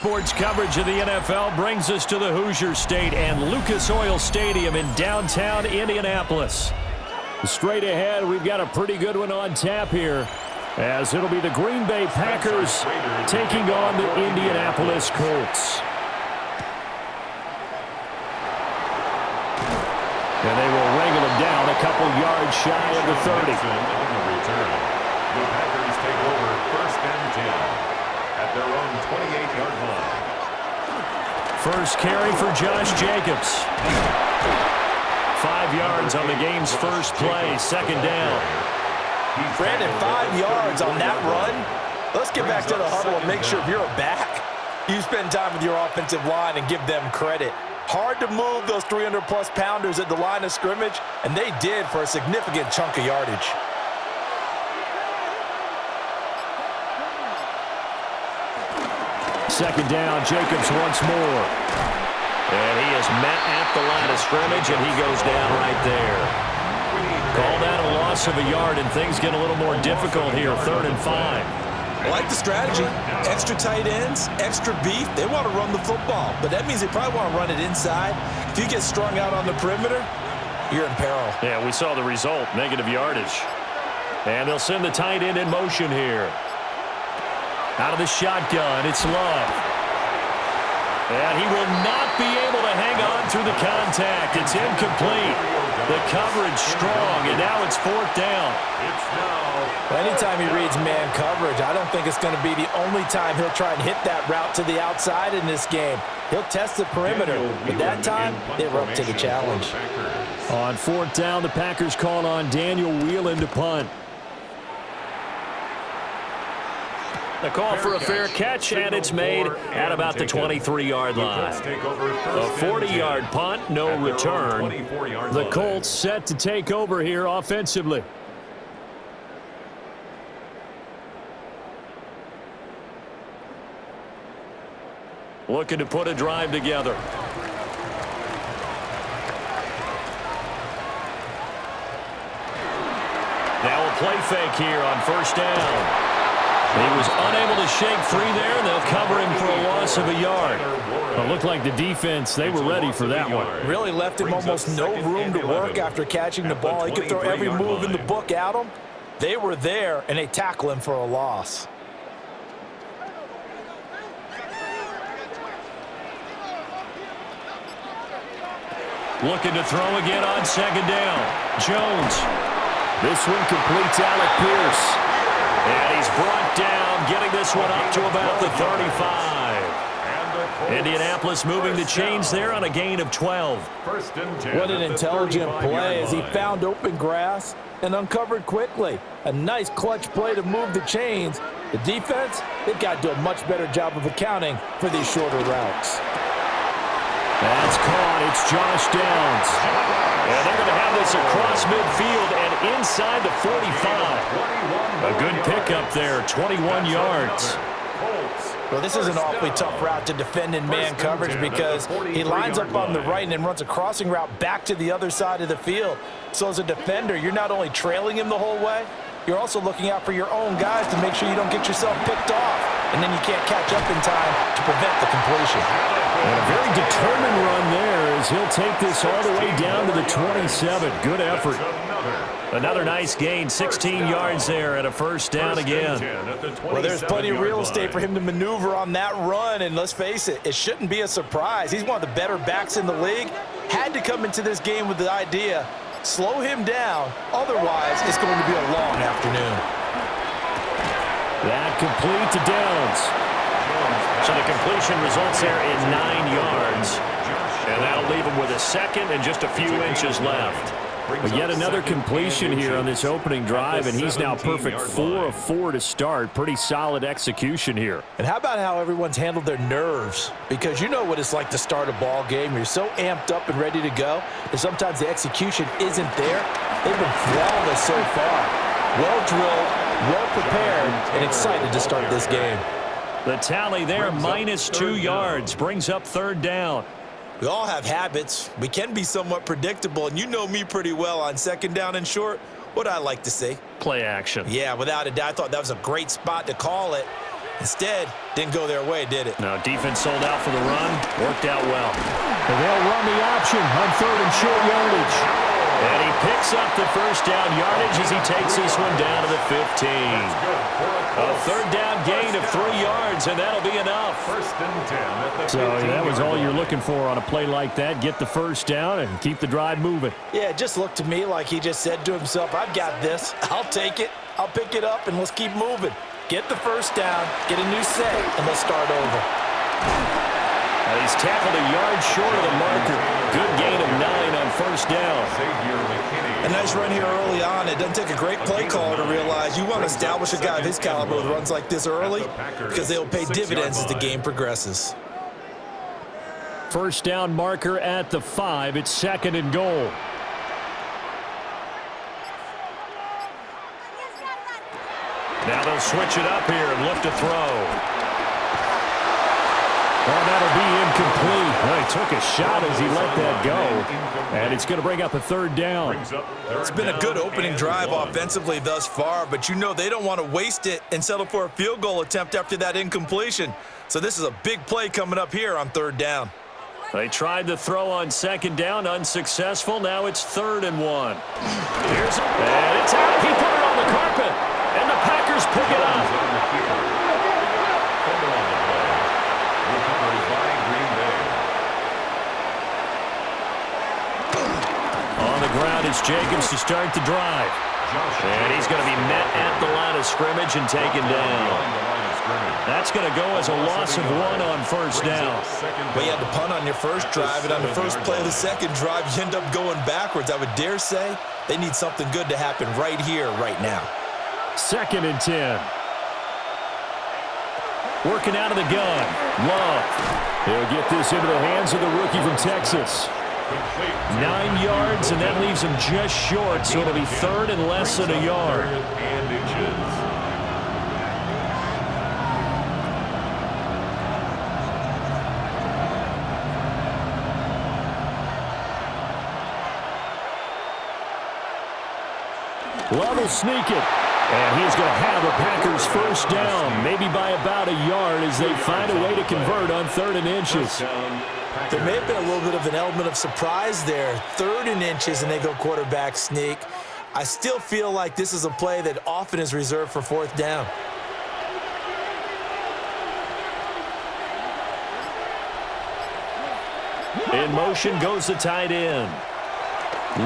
sports coverage of the NFL brings us to the Hoosier State and Lucas Oil Stadium in downtown Indianapolis. Straight ahead, we've got a pretty good one on tap here, as it'll be the Green Bay Packers taking on the Indianapolis Colts. And they will wrangle him down a couple yards shy of the 30. The Packers take over 1st and 10 at their own 28-yard line. First carry for Josh Jacobs. 5 yards on the game's first play, 2nd down. Brandon, 5 yards on that run. Let's get back to the huddle and make sure if you're a back, you spend time with your offensive line and give them credit. Hard to move those 300-plus pounders at the line of scrimmage, and they did for a significant chunk of yardage. Second down, Jacobs once more. And he is met at the line of scrimmage, and he goes down right there. Call that a loss of a yard, and things get a little more difficult here, 3rd and 5. I like the strategy. Extra tight ends, extra beef. They want to run the football, but that means they probably want to run it inside. If you get strung out on the perimeter, you're in peril. Yeah, we saw the result, negative yardage. And they'll send the tight end in motion here. Out of the shotgun, it's Love. And he will not be able to hang on through the contact. It's incomplete. The coverage strong, and now it's 4th down. Well, anytime he reads man coverage, I don't think it's going to be the only time he'll try and hit that route to the outside in this game. He'll test the perimeter, but that time, they were up to the challenge. On 4th down, the Packers call on Daniel Whelan to punt. The call for a fair catch, and it's made at about the 23-yard line. A 40-yard punt, no return. The Colts set to take over here offensively. Looking to put a drive together. Now a play fake here on 1st down. He was unable to shake free there, and they'll cover him for a loss of a yard. It looked like the defense, they were ready for that one. Really left him almost no room to work after catching the ball. He could throw every move in the book at him. They were there, and they tackle him for a loss. Looking to throw again on 2nd down. Jones. This one completes Alec Pierce. And he's brought down, getting this one up to about the 35. Indianapolis moving the chains there on a gain of 12. What an intelligent play as he found open grass and uncovered quickly. A nice clutch play to move the chains. The defense, they've got to do a much better job of accounting for these shorter routes. That's caught. It's Josh Downs. And they're going to have this across midfield and inside the 45. A good pickup there, 21 yards. Well, this is an awfully tough route to defend in man coverage because he lines up on the right and then runs a crossing route back to the other side of the field. So as a defender, you're not only trailing him the whole way, you're also looking out for your own guys to make sure you don't get yourself picked off. And then you can't catch up in time to prevent the completion. And a very determined run there as he'll take this all the way down to the 27. Good effort. Another nice gain, 16 yards there at a 1st down again. Well, there's plenty of real estate for him to maneuver on that run, and let's face it, it shouldn't be a surprise. He's one of the better backs in the league. Had to come into this game with the idea, slow him down, otherwise it's going to be a long afternoon. That complete to Downs. So the completion results there in 9 yards. And that'll leave him with a 2nd and just a few inches left. But yet another completion here on this opening drive, and he's now perfect 4 of 4 to start. Pretty solid execution here. And how about how everyone's handled their nerves? Because you know what it's like to start a ball game. You're so amped up and ready to go, and sometimes the execution isn't there. They've been flawless so far. Well drilled, well prepared, and excited to start this game. The tally there, minus 2 yards, brings up 3rd down. We all have habits. We can be somewhat predictable, and you know me pretty well on 2nd down and short. What I like to see? Play action. Yeah, without a doubt. I thought that was a great spot to call it. Instead, didn't go their way, did it? Now, defense sold out for the run. Worked out well. And they'll run the option on 3rd and short yardage. And he picks up the first down yardage as he takes this one down to the 15. A 3rd down gain of 3 yards, and that'll be enough. 1st and 10 at the 15. So that was all you're looking for on a play like that. Get the first down and keep the drive moving. Yeah, it just looked to me like he just said to himself, I've got this. I'll take it. I'll pick it up, and let's keep moving. Get the first down, get a new set, and let's start over. Now he's tackled a yard short of the marker. Good gain of 9 on 1st down. A nice run here early on. It doesn't take a great play caller to realize you want to establish a guy of his caliber with runs like this early because they will pay dividends as the game progresses. 1st down marker at the 5. It's 2nd and goal. Now they'll switch it up here and look to throw. Oh, that'll be incomplete. Well, he took a shot as he let that go. And it's going to bring up a 3rd down. It's been a good opening drive offensively thus far, but you know they don't want to waste it and settle for a field goal attempt after that incompletion. So this is a big play coming up here on 3rd down. They tried the throw on 2nd down, unsuccessful. Now it's 3rd and 1. And it's out. He put it on the carpet. And the Packers pick it up. On the ground is Jacobs to start the drive. And he's going to be met at the line of scrimmage and taken down. That's going to go as a loss of 1 on 1st down. Well, you had to punt on your first drive, and on the first play of the second drive, you end up going backwards. I would dare say they need something good to happen right here, right now. 2nd and 10. Working out of the gun. Love. He'll get this into the hands of the rookie from Texas. 9 yards, and that leaves him just short, so it'll be 3rd and less than a yard. Love will sneak it. And he's going to have a Packers first down, maybe by about a yard as they find a way to convert on 3rd and inches. There may have been a little bit of an element of surprise there. 3rd and inches, and they go quarterback sneak. I still feel like this is a play that often is reserved for 4th down. In motion goes the tight end.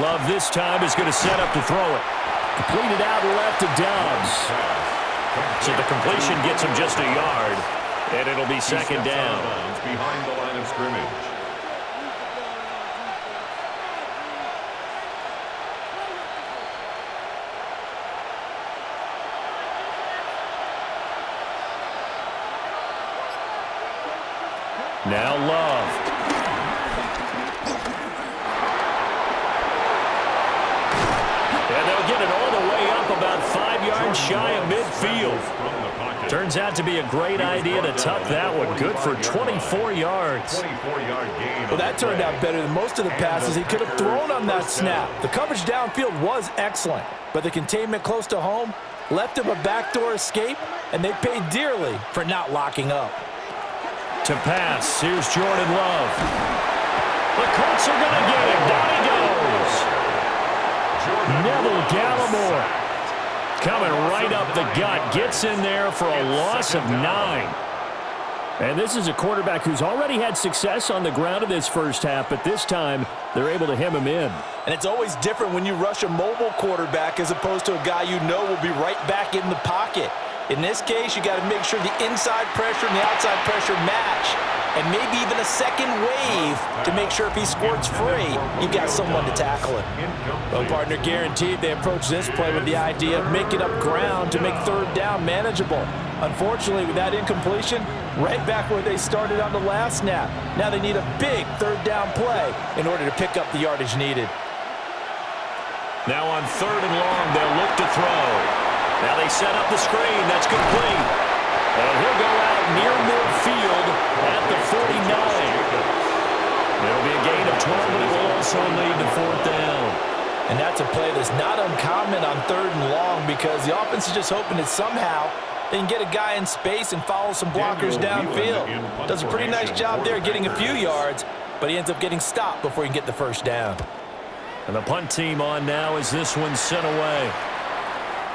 Love this time is going to set up to throw it. Completed out left to Dobbs. So the completion gets him just a yard, and it'll be 2nd down. Behind the line of scrimmage. Now Love. And they'll get it all the way up about 5 yards shy of midfield. Turns out to be a great idea to tuck that one. Good for 24 yards. Well, that turned out better than most of the passes he could have thrown on that snap. The coverage downfield was excellent, but the containment close to home left him a backdoor escape, and they paid dearly for not locking up. To pass, here's Jordan Love. The Colts are going to get him. Down he goes. Neville Gallimore coming right up the gut. Gets in there for a loss of 9. And this is a quarterback who's already had success on the ground in this first half, but this time they're able to hem him in. And it's always different when you rush a mobile quarterback as opposed to a guy you know will be right back in the pocket. In this case, you got to make sure the inside pressure and the outside pressure match, and maybe even a second wave to make sure if he squirts free, you've got someone to tackle it. Well, partner, guaranteed they approach this play with the idea of making up ground to make 3rd down manageable. Unfortunately, with that incompletion, right back where they started on the last snap. Now they need a big 3rd down play in order to pick up the yardage needed. Now on 3rd and long, they'll look to throw. Now they set up the screen. That's complete. And he'll go out near midfield at the 49. There'll be a gain of 12, but it will also lead to 4th down. And that's a play that's not uncommon on 3rd and long because the offense is just hoping to somehow They can get a guy in space and follow some blockers downfield. Does a pretty nice job there getting a few yards, but he ends up getting stopped before he can get the first down. And the punt team on now as this one's sent away.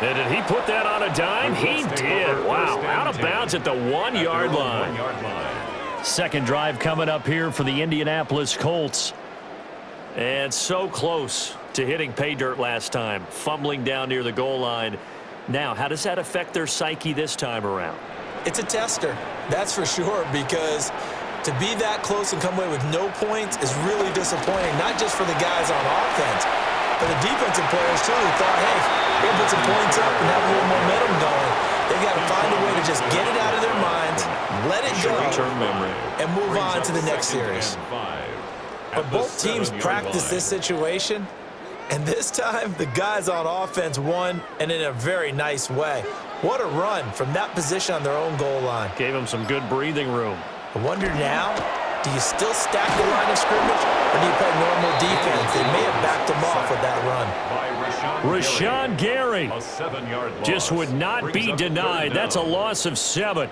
And did he put that on a dime? He did. Wow, out of bounds at the 1 yard line. Second drive coming up here for the Indianapolis Colts. And so close to hitting pay dirt last time, fumbling down near the goal line. Now, how does that affect their psyche this time around? It's a tester, that's for sure, because to be that close and come away with no points is really disappointing, not just for the guys on offense, but the defensive players, too, who thought, hey, we'll put some points up and have a little momentum going. They've got to find a way to just get it out of their minds, let it go, and move on to the next series. But both teams practice this situation, and this time the guys on offense won, and in a very nice way. What a run from that position on their own goal line. Gave them some good breathing room. I wonder now, do you still stack the line of scrimmage, or do you play normal defense? They may have backed them off with that run. Rashawn Gary just would not be denied. That's a loss of 7.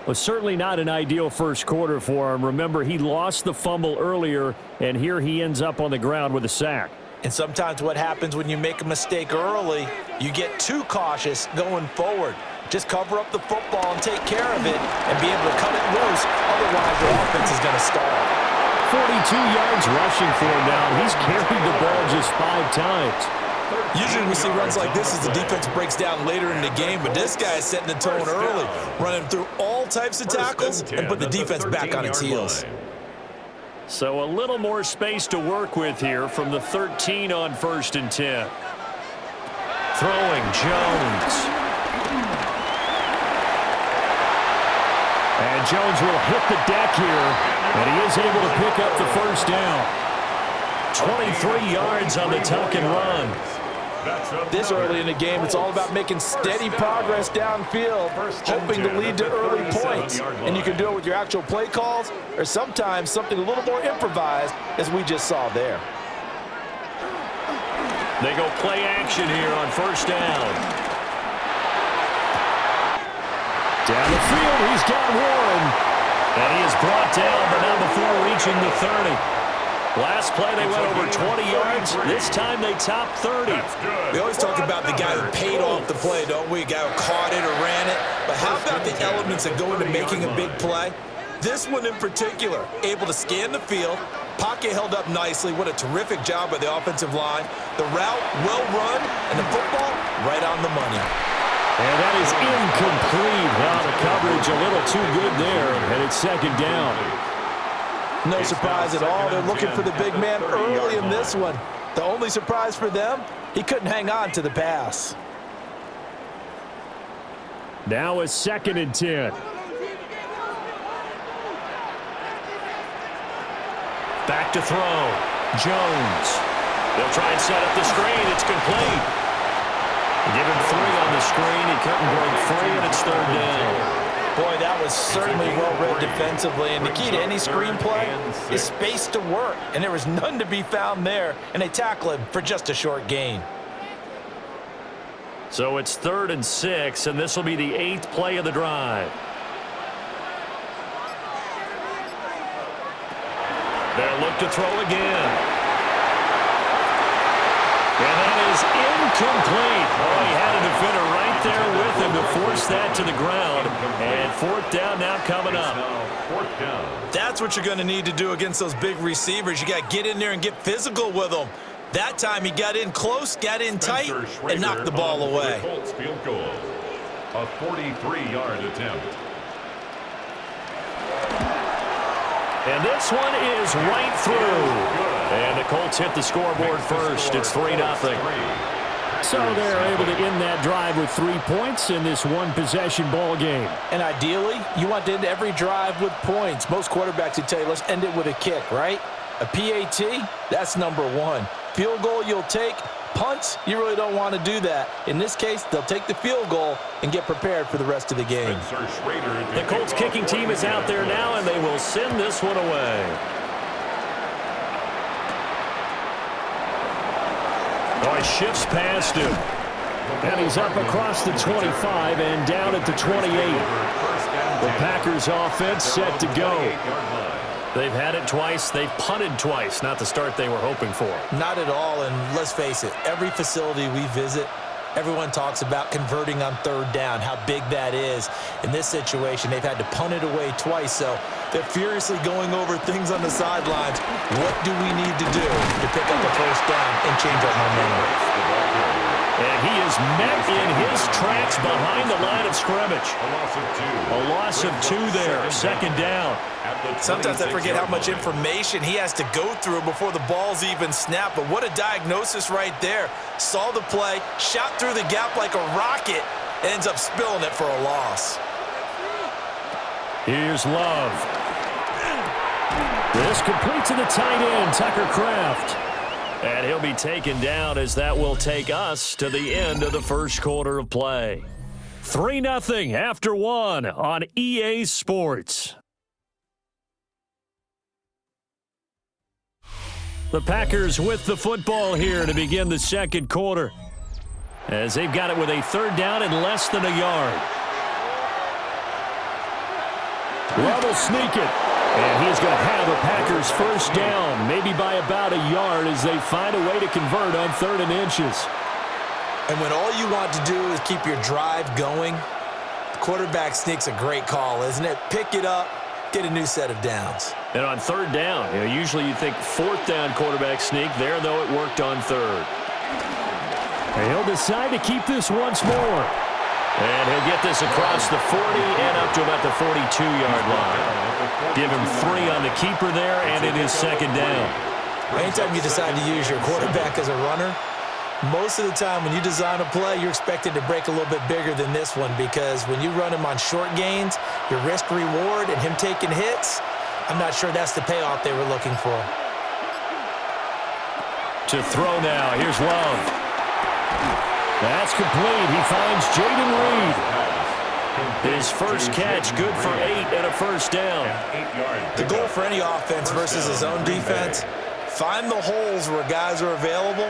Well, certainly not an ideal first quarter for him. Remember, he lost the fumble earlier, and here he ends up on the ground with a sack. And sometimes what happens when you make a mistake early, you get too cautious going forward. Just cover up the football and take care of it and be able to cut it loose. Otherwise, your offense is going to stall. 42 yards rushing for him now. He's carried the ball just 5 times. Usually we see runs like this as the defense breaks down later in the game, but this guy is setting the tone early, running through all types of tackles and put the defense back on its heels. So a little more space to work with here from the 13 on 1st and 10. Throwing Jones. And Jones will hit the deck here, and he is able to pick up the first down. 23 yards on the tuck and run. This early in the game, it's all about making steady progress downfield, hoping to lead to early points. And you can do it with your actual play calls or sometimes something a little more improvised, as we just saw there. They go play action here on first down. Down the field, he's got one. And he is brought down, but not before reaching the 30. Last play, they went over 20 yards. This time, they topped 30. We always talk about the guy who paid off the play, don't we? A guy who caught it or ran it. But how about the elements that go into making a big play? This one in particular, able to scan the field, pocket held up nicely. What a terrific job by the offensive line. The route, well run, and the football, right on the money. And that is incomplete. Wow, the coverage a little too good there, and it's second down. No surprise at all. They're looking for the big man early in this one. The only surprise for them, he couldn't hang on to the pass. Now a 2nd and 10. Back to throw. Jones. They'll try and set up the screen. It's complete. Give him 3 on the screen. He couldn't break free, and it's 3rd down. Boy, that was certainly well-read defensively, and the key to any screenplay is space to work, and there was none to be found there, and they tackle him for just a short gain. So it's 3rd and 6, and this will be the 8th play of the drive. They'll look to throw again. And that is incomplete. Oh, he had a defender right there with him to force that to the ground. And 4th down now coming up. That's what you're going to need to do against those big receivers. You got to get in there and get physical with them. That time he got in close, got in tight, and knocked the ball away. Colts field goal. A 43-yard attempt. And this one is right through. And the Colts hit the scoreboard first. It's 3-0. So they're able to end that drive with 3 points in this one-possession ball game. And ideally, you want to end every drive with points. Most quarterbacks would tell you, let's end it with a kick, right? A PAT, that's number 1. Field goal you'll take. Punts, you really don't want to do that. In this case, they'll take the field goal and get prepared for the rest of the game. The Colts kicking team is out there now, and they will send this one away. Oh, he shifts past him. And he's up across the 25 and down at the 28. The Packers offense set to go. They've had it twice. They've punted twice. Not the start they were hoping for. Not at all, and let's face it, every facility we visit, everyone talks about converting on third down, how big that is. In this situation, they've had to punt it away twice, so they're furiously going over things on the sidelines. What do we need to do to pick up the first down and change our momentum? And he is met in his tracks behind the line of scrimmage. A loss of two there, second down. Sometimes I forget how much information he has to go through before the ball's even snapped, but what a diagnosis right there. Saw the play, shot through the gap like a rocket, ends up spilling it for a loss. Here's Love. This complete to the tight end, Tucker Kraft. And he'll be taken down as that will take us to the end of the first quarter of play. 3-0 after one on EA Sports. The Packers with the football here to begin the second quarter, as they've got it with a third down and less than a yard. Love will sneak it. And he's going to have a Packers first down, maybe by about a yard, as they find a way to convert on 3rd and inches. And when all you want to do is keep your drive going, the quarterback sneak's a great call, isn't it? Pick it up, get a new set of downs. And on third down, usually you think 4th down quarterback sneak. There, though, it worked on 3rd. And he'll decide to keep this once more. And he'll get this across the 40 and up to about the 42-yard line. Give him 3 on the keeper there, and it is second down. Anytime you decide to use your quarterback as a runner, most of the time when you design a play, you're expected to break a little bit bigger than this one, because when you run him on short gains, your risk-reward and him taking hits, I'm not sure that's the payoff they were looking for. To throw now, here's Love. That's complete. He finds Jaden Reed. His first catch, good for 8 and a first down. The goal for any offense versus his own defense, find the holes where guys are available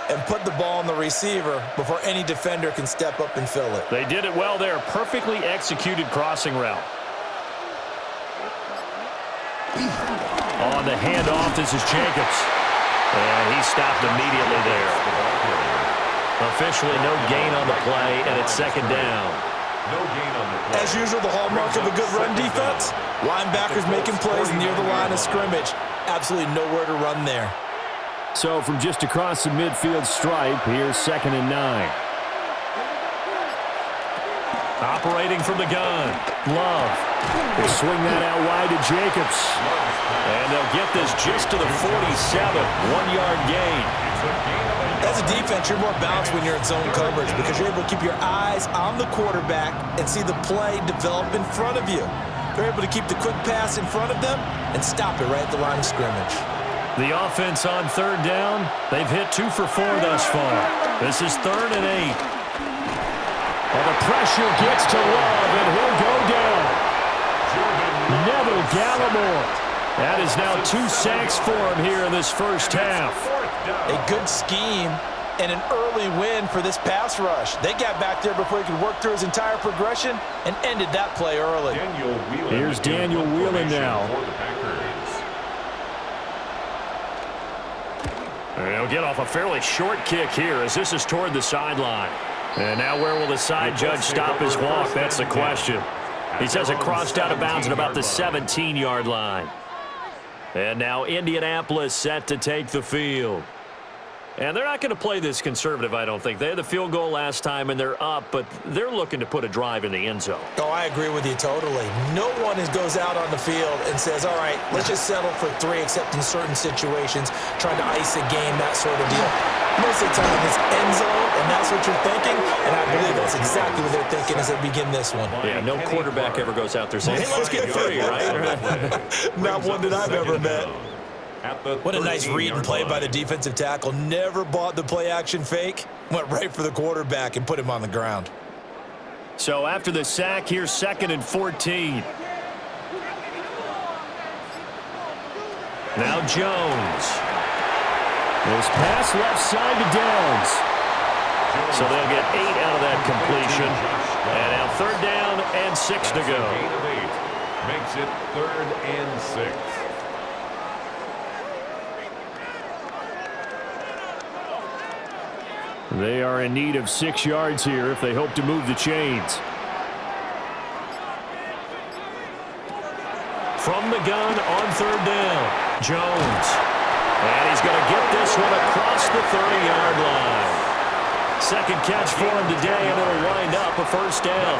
and put the ball on the receiver before any defender can step up and fill it. They did it well there. Perfectly executed crossing route. On the handoff, this is Jacobs. And he stopped immediately there. Officially no gain on the play, and it's second down. No gain on the play. As usual, the hallmark of a good run defense, linebackers making plays near the line of scrimmage. Absolutely nowhere to run there. So from just across the midfield stripe, here's 2nd and 9. Operating from the gun, Love. They swing that out wide to Jacobs. And they'll get this just to the 47, 1-yard gain. As a defense, you're more balanced when you're in zone coverage because you're able to keep your eyes on the quarterback and see the play develop in front of you. They're able to keep the quick pass in front of them and stop it right at the line of scrimmage. The offense on 3rd down, they've hit 2 for 4 thus far. This is 3rd and 8. Well, the pressure gets to Love, and he'll go down. Neville Gallimore. That is now 2 sacks for him here in this first half. A good scheme and an early win for this pass rush. They got back there before he could work through his entire progression and ended that play early. Here's Daniel Whelan now. And he'll get off a fairly short kick here as this is toward the sideline. And now where will the side judge stop his walk? That's the question. He says it crossed out of bounds at about the 17-yard line. And now Indianapolis set to take the field. And they're not going to play this conservative, I don't think. They had the field goal last time, and they're up, but they're looking to put a drive in the end zone. Oh, I agree with you totally. No one goes out on the field and says, all right, let's just settle for 3, except in certain situations, trying to ice a game, that sort of deal. Most of the time, it's end zone, and that's what you're thinking, and I believe that's exactly what they're thinking as they begin this one. Yeah, no quarterback ever goes out there saying, hey, let's get 3, right? Not one that I've ever met. What a nice read and play by the defensive tackle. Never bought the play-action fake. Went right for the quarterback and put him on the ground. So after the sack, here's 2nd and 14. Now Jones. This pass left side to Downs. So they'll get 8 out of that completion. And now 3rd down and 6 to go. Gain of 8 makes it 3rd and 6. They are in need of 6 yards here if they hope to move the chains. From the gun on 3rd down, Jones. And he's going to get this one across the 30-yard line. Second catch for him today, and it'll wind up a 1st down.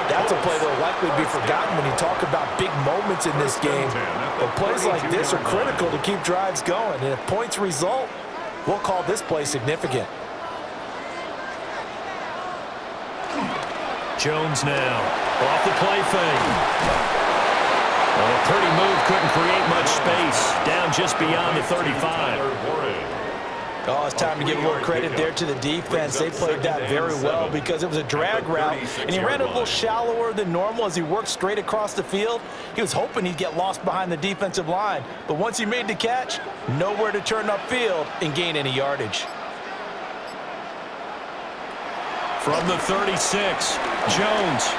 That's a play that will likely be forgotten when you talk about big moments in this game. But plays like this are critical to keep drives going. And if points result, we'll call this play significant. Jones now off the play fake. Well, a pretty move couldn't create much space. Down just beyond the 35. Oh, it's time to give a little credit there to the defense. They played that very well because it was a drag route, and he ran it a little shallower than normal as he worked straight across the field. He was hoping he'd get lost behind the defensive line, but once he made the catch, nowhere to turn upfield and gain any yardage. From the 36, Jones.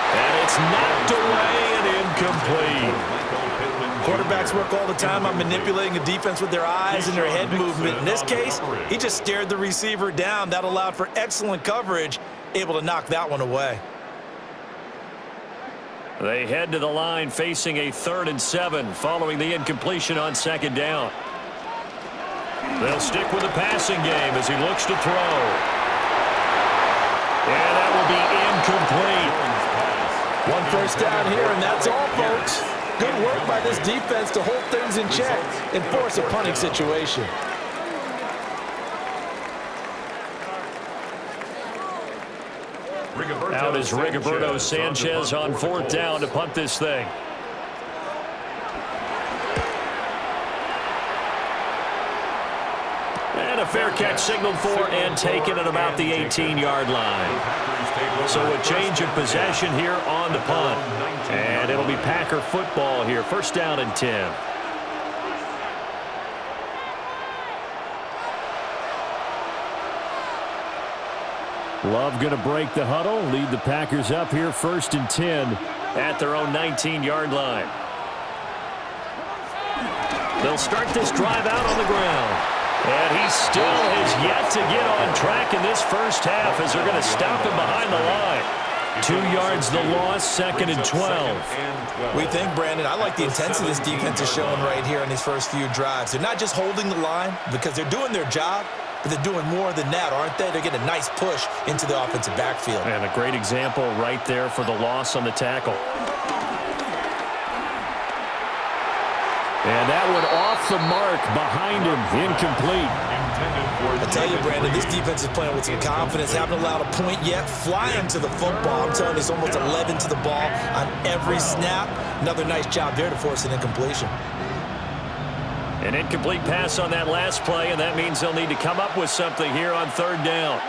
And it's knocked away and incomplete. Quarterbacks work all the time on manipulating a defense with their eyes and their head movement. In this case, he just stared the receiver down. That allowed for excellent coverage, able to knock that one away. They head to the line facing a 3rd and 7 following the incompletion on 2nd down. They'll stick with the passing game as he looks to throw. And that will be incomplete. 1 first down here, and that's all, folks. Good work by this defense to hold things in check and force a punting situation. Out is Rigoberto Sanchez on 4th down to punt this thing. And a fair catch signaled for and taken at about the 18-yard line. So a change of possession here on the punt. And it'll be Packer football here. 1st down and 10. Love going to break the huddle, lead the Packers up here 1st and 10 at their own 19-yard line. They'll start this drive out on the ground. And he still has yet to get on track in this first half as they're going to stop him behind the line. 2 yards the loss, 2nd and 12. We think, Brandon, I like the intensity this defense is showing right here in these first few drives. They're not just holding the line because they're doing their job, but they're doing more than that, aren't they? They're getting a nice push into the offensive backfield. And a great example right there for the loss on the tackle. And that one off the mark behind him, incomplete. I tell you, Brandon, this defense is playing with some confidence. Haven't allowed a point yet. Flying to the football. I'm telling you, it's almost 11 to the ball on every snap. Another nice job there to force an incompletion. An incomplete pass on that last play, and that means they'll need to come up with something here on 3rd down.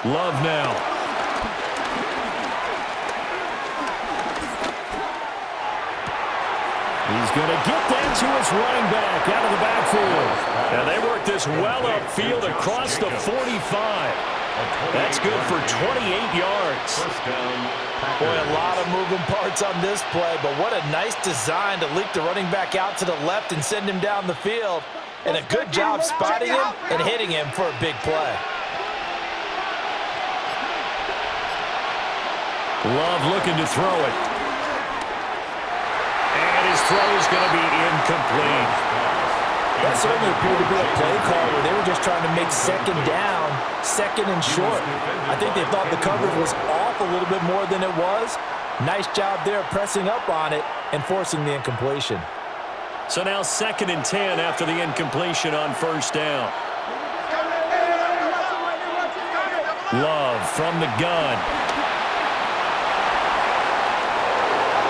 Love now. He's going to get that to his running back out of the backfield. And they work this well upfield across the 45. That's good for 28 yards. Boy, a lot of moving parts on this play, but what a nice design to leak the running back out to the left and send him down the field. And a good job spotting him and hitting him for a big play. Love looking to throw it. And his throw is going to be incomplete. That certainly appeared to be a play call where they were just trying to make 2nd down, 2nd and short. I think they thought the coverage was off a little bit more than it was. Nice job there pressing up on it and forcing the incompletion. So now 2nd and 10 after the incompletion on 1st down. Love from the gun.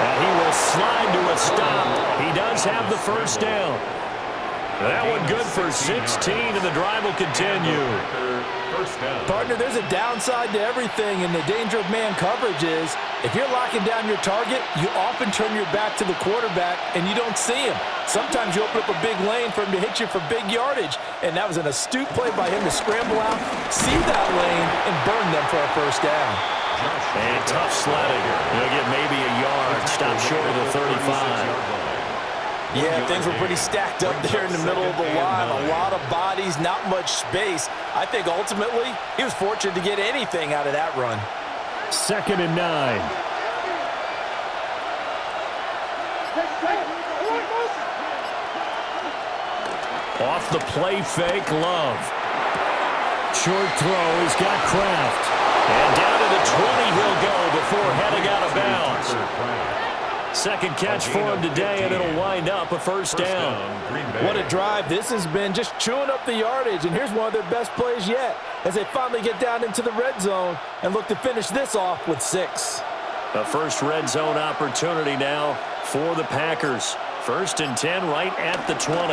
And he will slide to a stop. He does have the 1st down. That one good for 16, and the drive will continue. Partner, there's a downside to everything, and the danger of man coverage is if you're locking down your target, you often turn your back to the quarterback, and you don't see him. Sometimes you open up a big lane for him to hit you for big yardage, and that was an astute play by him to scramble out, see that lane, and burn them for a first down. And tough sledding. He'll get maybe a yard, stop short of the 35. Yeah, things were pretty stacked up there in the middle of the line. A lot of bodies, not much space. I think ultimately he was fortunate to get anything out of that run. 2nd and 9. Off the play fake, Love. Short throw, he's got Kraft. And down to the 20 he'll go before heading out of bounds. Second catch for him today, and it'll wind up a first down. What a drive this has been, just chewing up the yardage, and here's one of their best plays yet as they finally get down into the red zone and look to finish this off with 6. The first red zone opportunity now for the Packers. 1st and 10 right at the 20.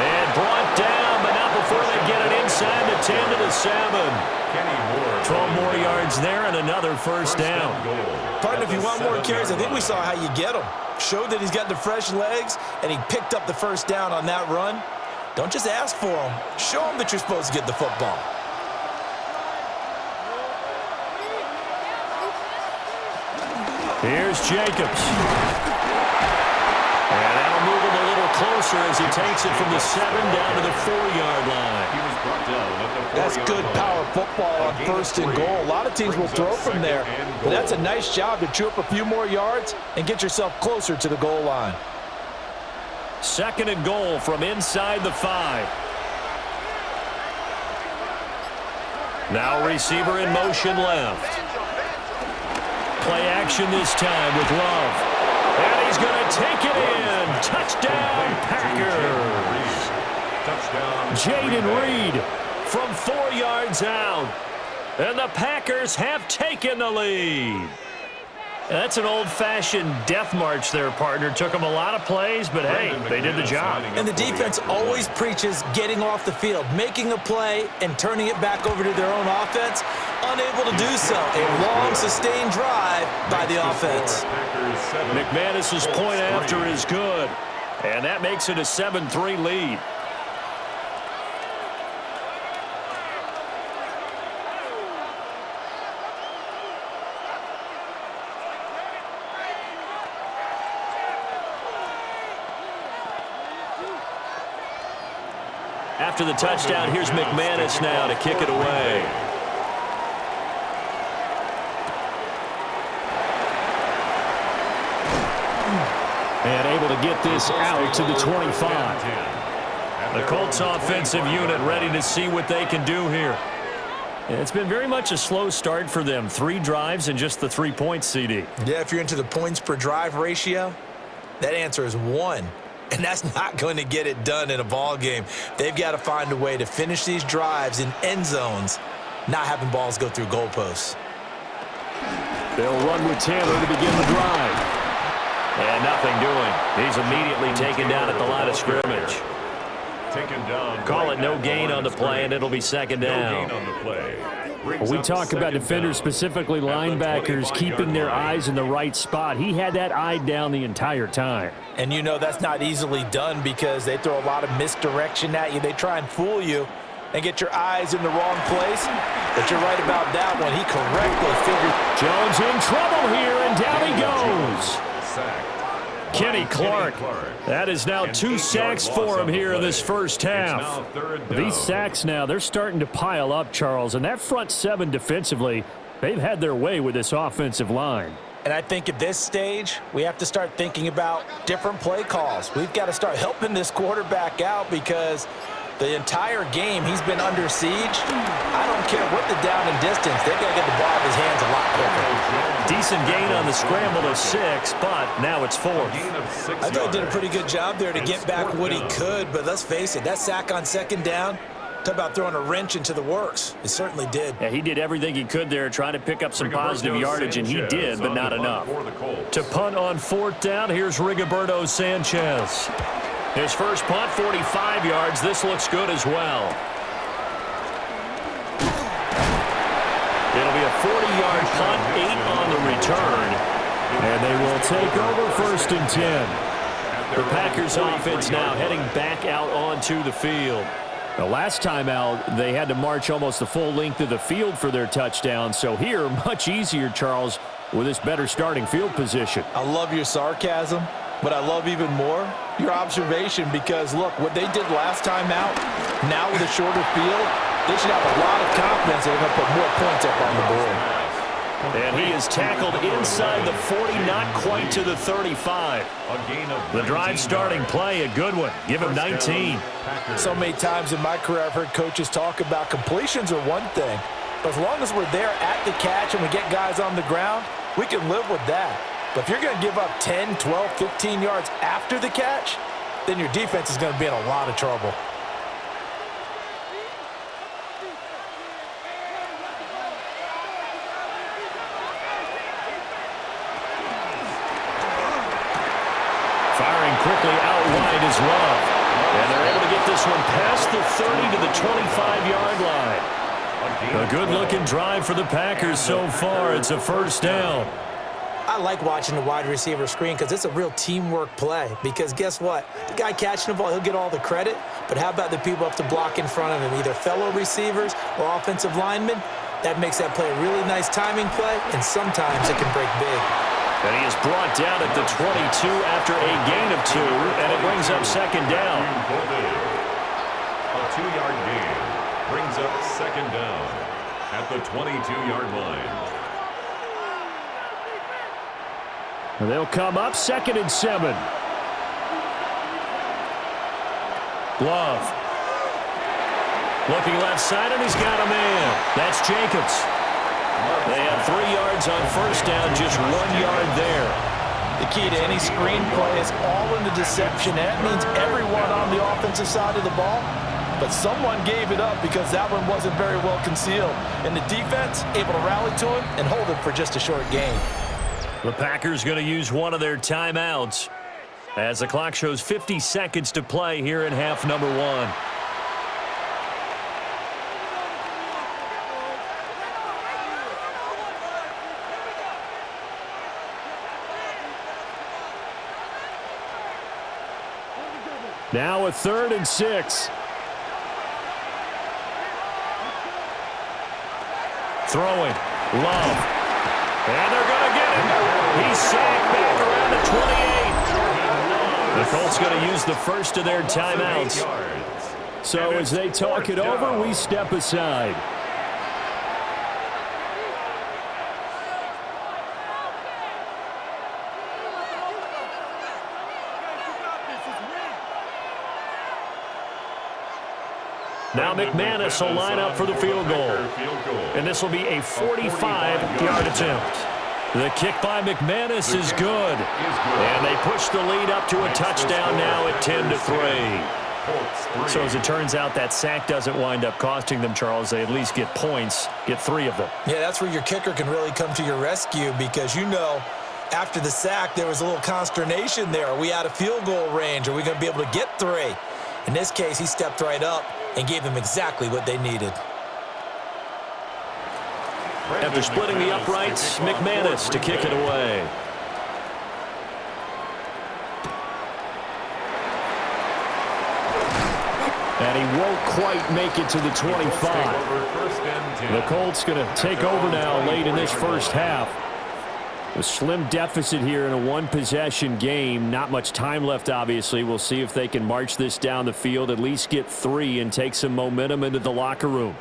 And brought down, but not before they get it inside the 10 to the 7. 12 more yards there and another first down. Partner, if you want more carries, I think we saw how you get them. Showed that he's got the fresh legs, and he picked up the first down on that run. Don't just ask for him. Show him that you're supposed to get the football. Here's Jacobs. And that'll move him a little closer as he takes it from the 7 down to the 4-yard line. He was brought down at the 4-yard line. That's good power football on 1st and goal. A lot of teams will throw from there, but that's a nice job to chew up a few more yards and get yourself closer to the goal line. 2nd and goal from inside the 5. Now receiver in motion left. Play action this time with Love. And he's going to take it in. Touchdown, Packers. Touchdown, Jaden Reed from 4 yards out. And the Packers have taken the lead. That's an old-fashioned death march there, partner. Took them a lot of plays, but hey, they did the job. And the defense always preaches getting off the field, making a play, and turning it back over to their own offense. Unable to do so. A long, sustained drive by the offense. McManus's point after is good. And that makes it a 7-3 lead. After the touchdown, here's McManus now to kick it away. And able to get this out to the 25. The Colts offensive unit ready to see what they can do here. It's been very much a slow start for them. 3 drives and just the 3 points, CD. Yeah, if you're into the points per drive ratio, that answer is 1. And that's not going to get it done in a ball game. They've got to find a way to finish these drives in end zones, not having balls go through goalposts. They'll run with Taylor to begin the drive. And nothing doing. He's immediately taken down at the line of scrimmage. Taken down. Call it no gain on the play, and it'll be 2nd down. No gain on the play. We talk about defenders, specifically linebackers, keeping their eyes in the right spot. He had that eye down the entire time. And you know that's not easily done because they throw a lot of misdirection at you. They try and fool you and get your eyes in the wrong place. But you're right about that one. He correctly figured. Jones in trouble here, and down he goes. Kenny Clark. That is now 2 sacks for him here in this first half. These sacks now, they're starting to pile up, Charles. And that front 7 defensively, they've had their way with this offensive line. And I think at this stage, we have to start thinking about different play calls. We've got to start helping this quarterback out because the entire game he's been under siege. I don't care what the down and distance. They've got to get the ball in his hands a lot quicker. Decent gain on the scramble to 6, but now it's 4th. I thought he did a pretty good job there to get back what he could, but let's face it, that sack on 2nd down Talk about throwing a wrench into the works. It certainly did. Yeah, he did everything he could there, trying to pick up some positive yardage, and he did, but not enough. To punt on 4th down, here's Rigoberto Sanchez. His first punt, 45 yards. This looks good as well. It'll be a 40-yard punt, 8 on the return. And they will take over 1st and 10. The Packers offense now heading back out onto the field. The last time out, they had to march almost the full length of the field for their touchdown. So here, much easier, Charles, with this better starting field position. I love your sarcasm, but I love even more your observation because, look, what they did last time out, now with a shorter field, they should have a lot of confidence that they're going to put more points up on the board. And he is tackled inside the 40, not quite to the 35. The drive starting play, a good one. Give him 19. So many times in my career I've heard coaches talk about completions are one thing, but as long as we're there at the catch and we get guys on the ground, we can live with that. But if you're going to give up 10, 12, 15 yards after the catch, then your defense is going to be in a lot of trouble. Quickly out wide is Love. And they're able to get this one past the 30 to the 25-yard line. A good-looking drive for the Packers so far. It's a 1st down. I like watching the wide receiver screen because it's a real teamwork play. Because guess what? The guy catching the ball, he'll get all the credit. But how about the people up to block in front of him, either fellow receivers or offensive linemen? That makes that play a really nice timing play, and sometimes it can break big. And he is brought down at the 22 after a gain of 2, and it brings up 2nd down. A 2-yard gain brings up 2nd down at the 22-yard line. And they'll come up 2nd and 7. Love. Looking left side, and he's got a man. That's Jacobs. They have 3 yards on 1st down, just 1 yard there. The key to any screen play is all in the deception. That means everyone on the offensive side of the ball, but someone gave it up because that one wasn't very well concealed. And the defense able to rally to him and hold it for just a short gain. The Packers going to use one of their timeouts as the clock shows 50 seconds to play here in half number 1. Now a 3rd and 6. Throwing. Love. And they're going to get him. He's sacked back around the 28. The Colts going to use the first of their timeouts. So as they talk it over, we step aside. Now McManus will line up for the field goal. And this will be a 45-yard attempt. The kick by McManus is good. And they push the lead up to a touchdown now at 10-3. So as it turns out, that sack doesn't wind up costing them, Charles. They at least get points, get 3 of them. Yeah, that's where your kicker can really come to your rescue because, you know, after the sack, there was a little consternation there. Are we out of field goal range? Are we going to be able to get 3? In this case, he stepped right up and gave them exactly what they needed. After splitting the uprights, McManus to kick it away. And he won't quite make it to the 25. The Colts going to take over now late in this first half. A slim deficit here in a one-possession game. Not much time left, obviously. We'll see if they can march this down the field, at least get 3, and take some momentum into the locker room.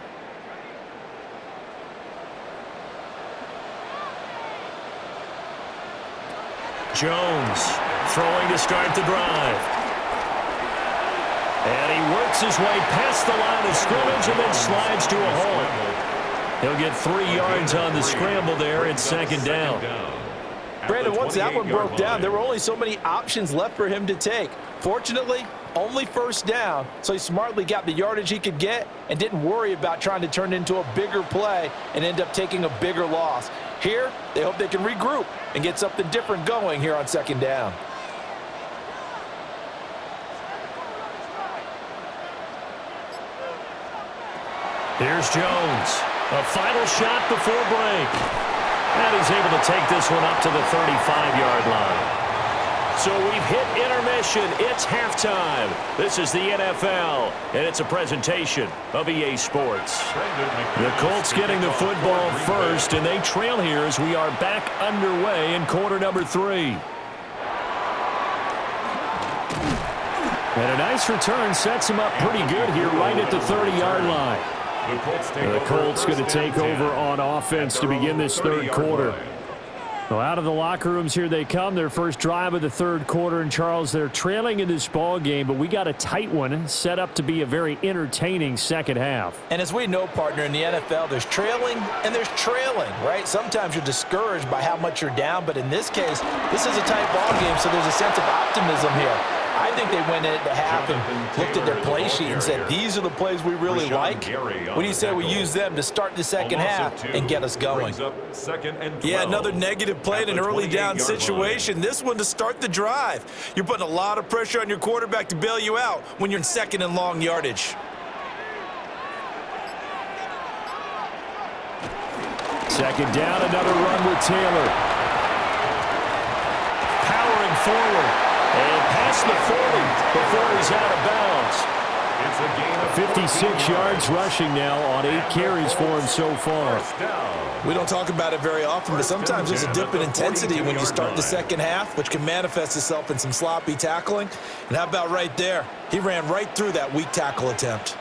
Jones throwing to start the drive. And he works his way past the line of scrimmage and then slides to a hole. He'll get 3 yards on the scramble there. It's 2nd down. Brandon, once that one broke down, there were only so many options left for him to take. Fortunately, only first down, so he smartly got the yardage he could get and didn't worry about trying to turn it into a bigger play and end up taking a bigger loss. Here, they hope they can regroup and get something different going here on second down. Here's Jones. A final shot before break. And he's able to take this one up to the 35-yard line. So we've hit intermission. It's halftime. This is the NFL, and it's a presentation of EA Sports. The Colts getting the football first, and they trail here as we are back underway in quarter number 3. And a nice return sets him up pretty good here right at the 30-yard line. The Colts going to take over on offense to begin this third quarter. Well, out of the locker rooms here they come, their first drive of the third quarter. And, Charles, they're trailing in this ball game, but we got a tight one set up to be a very entertaining second half. And as we know, partner, in the NFL, there's trailing and there's trailing, right? Sometimes you're discouraged by how much you're down, but in this case, this is a tight ball game, so there's a sense of optimism here. I think they went into half and looked at their play sheet and said, these are the plays we really like. What do you say we use them to start the second half and get us going? Yeah, another negative play in an early down situation. This one to start the drive. You're putting a lot of pressure on your quarterback to bail you out when you're in second and long yardage. Second down, another run with Taylor. Powering forward. And past the 40 before he's out of bounds. 56 yards rushing now on 8 carries for him so far. We don't talk about it very often, but sometimes there's a dip in intensity when you start the second half, which can manifest itself in some sloppy tackling. And how about right there? He ran right through that weak tackle attempt.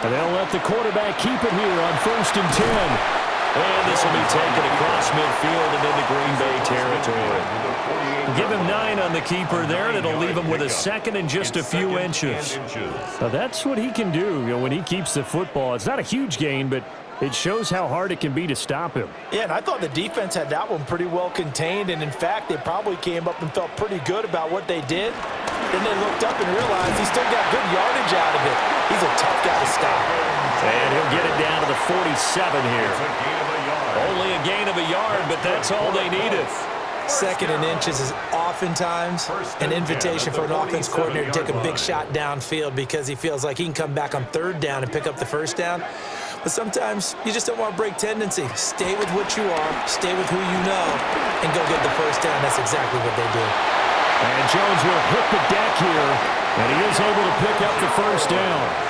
And they'll let the quarterback keep it here on 1st and 10. And this will be taken across midfield and into Green Bay territory. Give him 9 on the keeper there, and it'll leave him with a second and just a few inches. Now that's what he can do, when he keeps the football. It's not a huge gain, but it shows how hard it can be to stop him. Yeah, and I thought the defense had that one pretty well contained, and in fact, they probably came up and felt pretty good about what they did. Then they looked up and realized he still got good yardage out of it. He's a tough guy to stop. And he'll get it down to the 47 here. Only a gain of a yard, but that's all they needed. Second and inches is oftentimes an invitation for an offense coordinator to take a big shot downfield because he feels like he can come back on third down and pick up the first down. But sometimes you just don't want to break tendency. Stay with what you are, stay with who you know, and go get the first down. That's exactly what they do. And Jones will hit the deck here, and he is able to pick up the first down.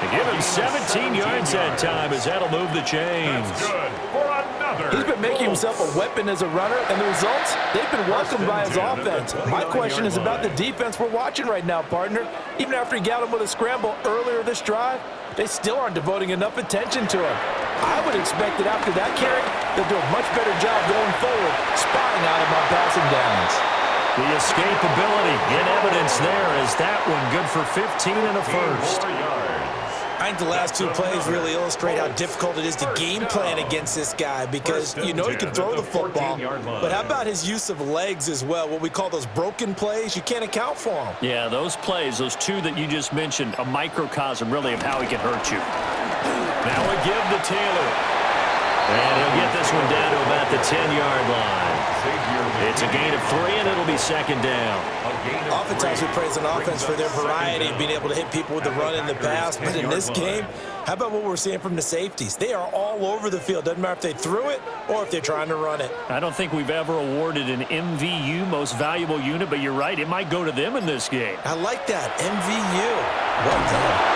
They give him 17 yards that time as that'll move the chains. He's been making himself a weapon as a runner, and the results, they've been welcomed by his offense. My question is about the defense we're watching right now, partner. Even after he got him with a scramble earlier this drive, they still aren't devoting enough attention to him. I would expect that after that carry, they'll do a much better job going forward, spying on him on passing downs. The escapability in evidence there as that one good for 15 and a first. I think the last 2 plays really illustrate how difficult it is to game plan against this guy because you know he can throw the football, but how about his use of legs as well, what we call those broken plays? You can't account for them. Yeah, those plays, those 2 that you just mentioned, a microcosm really of how he can hurt you. Now we give to Taylor. And he'll get this one down to about the 10-yard line. It's a gain of 3, and it'll be second down. Oftentimes we praise an offense for their variety of being able to hit people with the run and the pass, but in this game, how about what we're seeing from the safeties? They are all over the field. Doesn't matter if they threw it or if they're trying to run it. I don't think we've ever awarded an MVU, most valuable unit, but you're right, it might go to them in this game. I like that, MVU. Well done.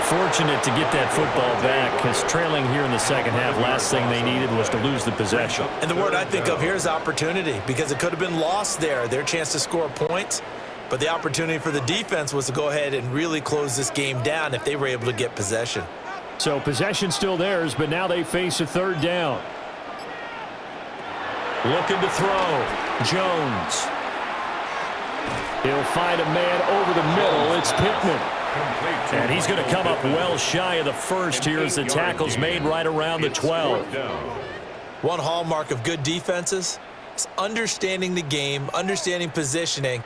Fortunate to get that football back because trailing here in the second half, last thing they needed was to lose the possession. And the word I think of here is opportunity because it could have been lost there, their chance to score points. But the opportunity for the defense was to go ahead and really close this game down if they were able to get possession. So possession still theirs, but now they face a third down. Looking to throw. Jones. He'll find a man over the middle. It's Pittman. And he's going to come up well shy of the first here as the tackle's made right around the 12. One hallmark of good defenses is understanding the game, understanding positioning,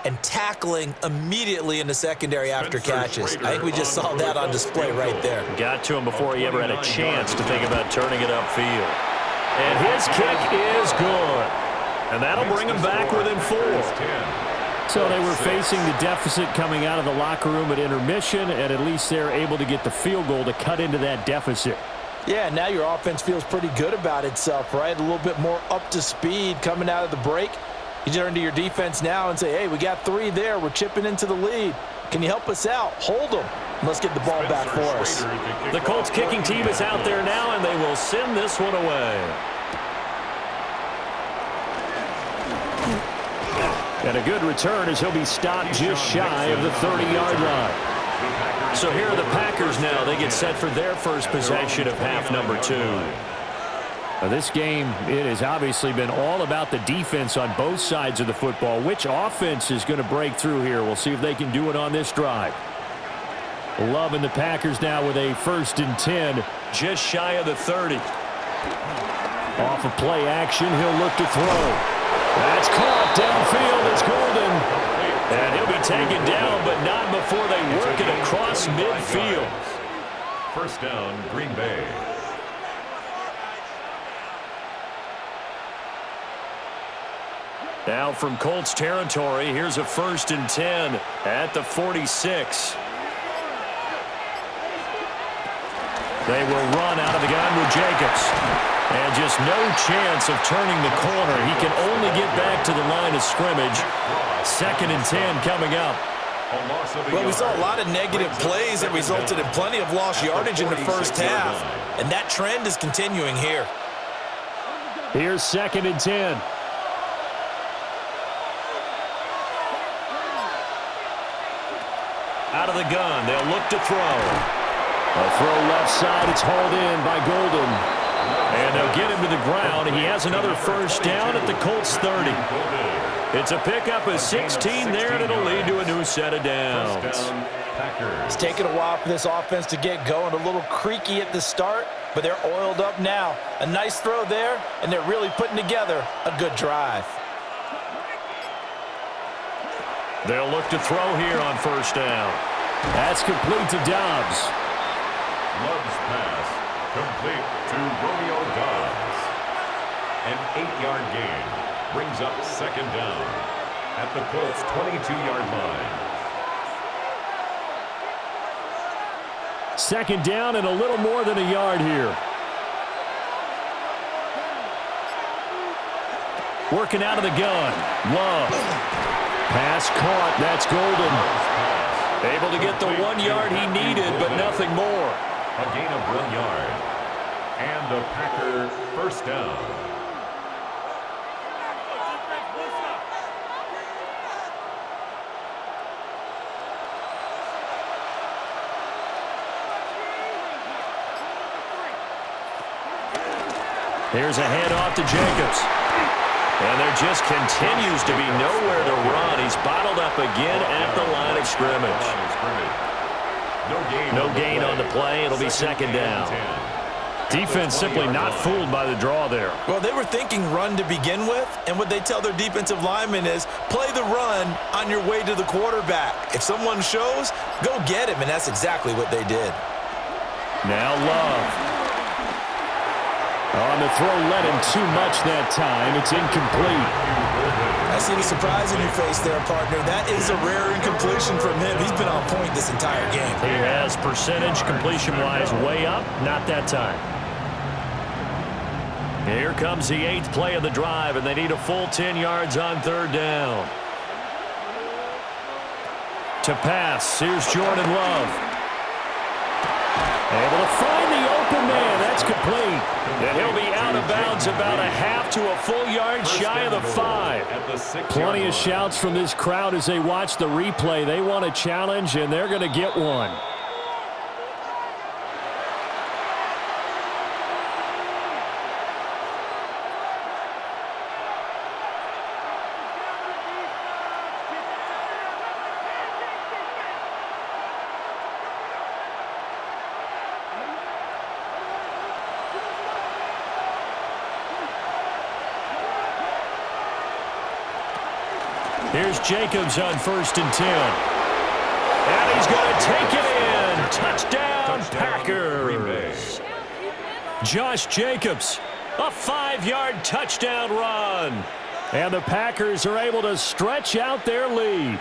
and tackling immediately in the secondary after catches. I think we just saw that on display right there. Got to him before he ever had a chance to think about turning it upfield. And his kick is good. And that'll bring him back within 4. So they were facing the deficit coming out of the locker room at intermission, and at least they're able to get the field goal to cut into that deficit. Yeah, now your offense feels pretty good about itself, right? A little bit more up to speed coming out of the break. You turn to your defense now and say, hey, we got 3 there. We're chipping into the lead. Can you help us out? Hold them. Let's get the ball back for us. The Colts kicking team is out there now, and they will send this one away. And a good return as he'll be stopped just shy of the 30-yard line. So here are the Packers now. They get set for their first possession of half number 2. Now this game, it has obviously been all about the defense on both sides of the football. Which offense is going to break through here? We'll see if they can do it on this drive. Loving the Packers now with a 1st and 10. Just shy of the 30. Off of play action, he'll look to throw. That's caught downfield. It's Golden. And he'll be taken down, but not before they work it across midfield. First down, Green Bay. Now from Colts territory, here's a 1st and 10 at the 46. They will run out of the gun with Jacobs. And just no chance of turning the corner. He can only get back to the line of scrimmage. 2nd and 10 coming up. Well, we saw a lot of negative plays that resulted in plenty of lost yardage in the first half. And that trend is continuing here. Here's 2nd and 10. Out of the gun, they'll look to throw. A throw left side, it's hauled in by Golden. And they'll get him to the ground. He has another first down at the Colts 30. It's a pickup of 16 there, and it'll lead to a new set of downs. It's taken a while for this offense to get going. A little creaky at the start, but they're oiled up now. A nice throw there, and they're really putting together a good drive. They'll look to throw here on 1st down. That's complete to Dobbs. Love's pass complete to Romeo Dobbs. An 8-yard gain brings up 2nd down at the Colts 22-yard line. 2nd down and a little more than a yard here. Working out of the gun. Love. Pass caught. That's Golden. Able to get the 1 yard he needed, but nothing more. A gain of 1 yard. And the Packer 1st down. Here's a handoff to Jacobs. And there just continues to be nowhere to run. He's bottled up again at the line of scrimmage. No gain on the play. It'll be 2nd down. Defense simply not fooled by the draw there. Well, they were thinking run to begin with, and what they tell their defensive linemen is play the run on your way to the quarterback. If someone shows, go get him, and that's exactly what they did. Now Love. On the throw, let him too much that time. It's incomplete. I see the surprise in your face there, partner. That is a rare incompletion from him. He's been on point this entire game. He has percentage completion-wise way up. Not that time. Here comes the 8th play of the drive, and they need a full 10 yards on 3rd down. To pass, here's Jordan Love. Able to find the open man. That's complete. And he'll be out of bounds about a half to a full yard shy of the 5. Plenty of shouts from this crowd as they watch the replay. They want a challenge, and they're going to get one. Here's Jacobs on 1st and 10. And he's going to take it in. Touchdown, Packers. Josh Jacobs, a 5-yard touchdown run. And the Packers are able to stretch out their lead.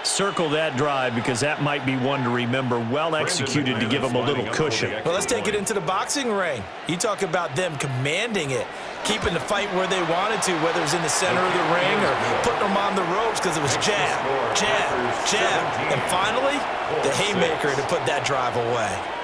Circle that drive because that might be one to remember. Well executed to give them a little cushion. Well, let's take it into the boxing ring. You talk about them commanding it, keeping the fight where they wanted to, whether it was in the center of the ring or putting them on the ropes because it was jab, jab, jab. And finally, the haymaker to put that drive away.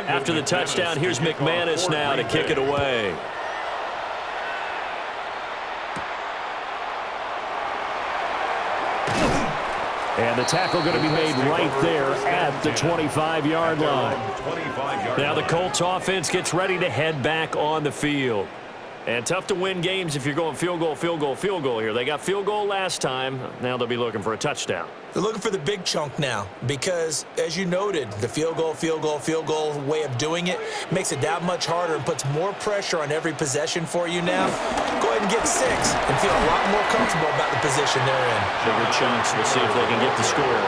After the touchdown, here's McManus now to kick it away. And the tackle going to be made right there at the 25-yard line. Now the Colts offense gets ready to head back on the field. And tough to win games if you're going field goal, field goal, field goal here. They got field goal last time. Now they'll be looking for a touchdown. They're looking for the big chunk now because, as you noted, the field goal way of doing it makes it that much harder and puts more pressure on every possession for you now. Go ahead and get 6 and feel a lot more comfortable about the position they're in. Bigger chunks. We'll see if they can get the score.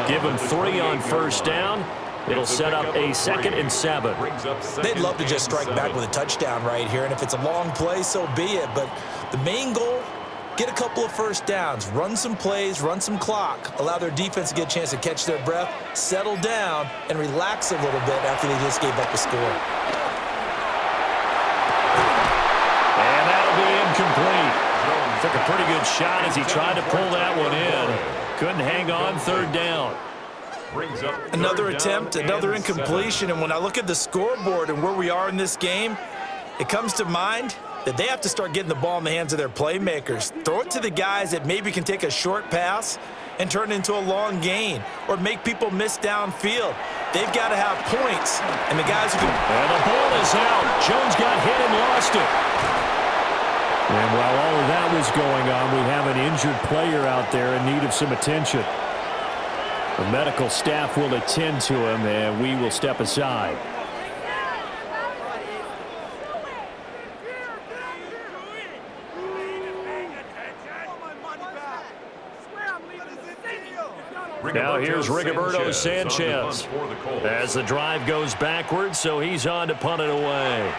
Give them 3 on 1st down. It'll set up a 2nd and 7. They'd love to just strike back with a touchdown right here, and if it's a long play, so be it. But the main goal, get a couple of 1st downs, run some plays, run some clock, allow their defense to get a chance to catch their breath, settle down, and relax a little bit after they just gave up a score. And that'll be incomplete. Took a pretty good shot as he tried to pull that one in. Couldn't hang on 3rd down. Another attempt, another incompletion, and when I look at the scoreboard and where we are in this game, it comes to mind that they have to start getting the ball in the hands of their playmakers. Throw it to the guys that maybe can take a short pass and turn it into a long gain or make people miss downfield. They've got to have points, and the guys who can... And the ball is out. Jones got hit and lost it. And while all of that was going on, we have an injured player out there in need of some attention. The medical staff will attend to him, and we will step aside. Now here's Rigoberto Sanchez as the drive goes backwards, so he's on to punt it away.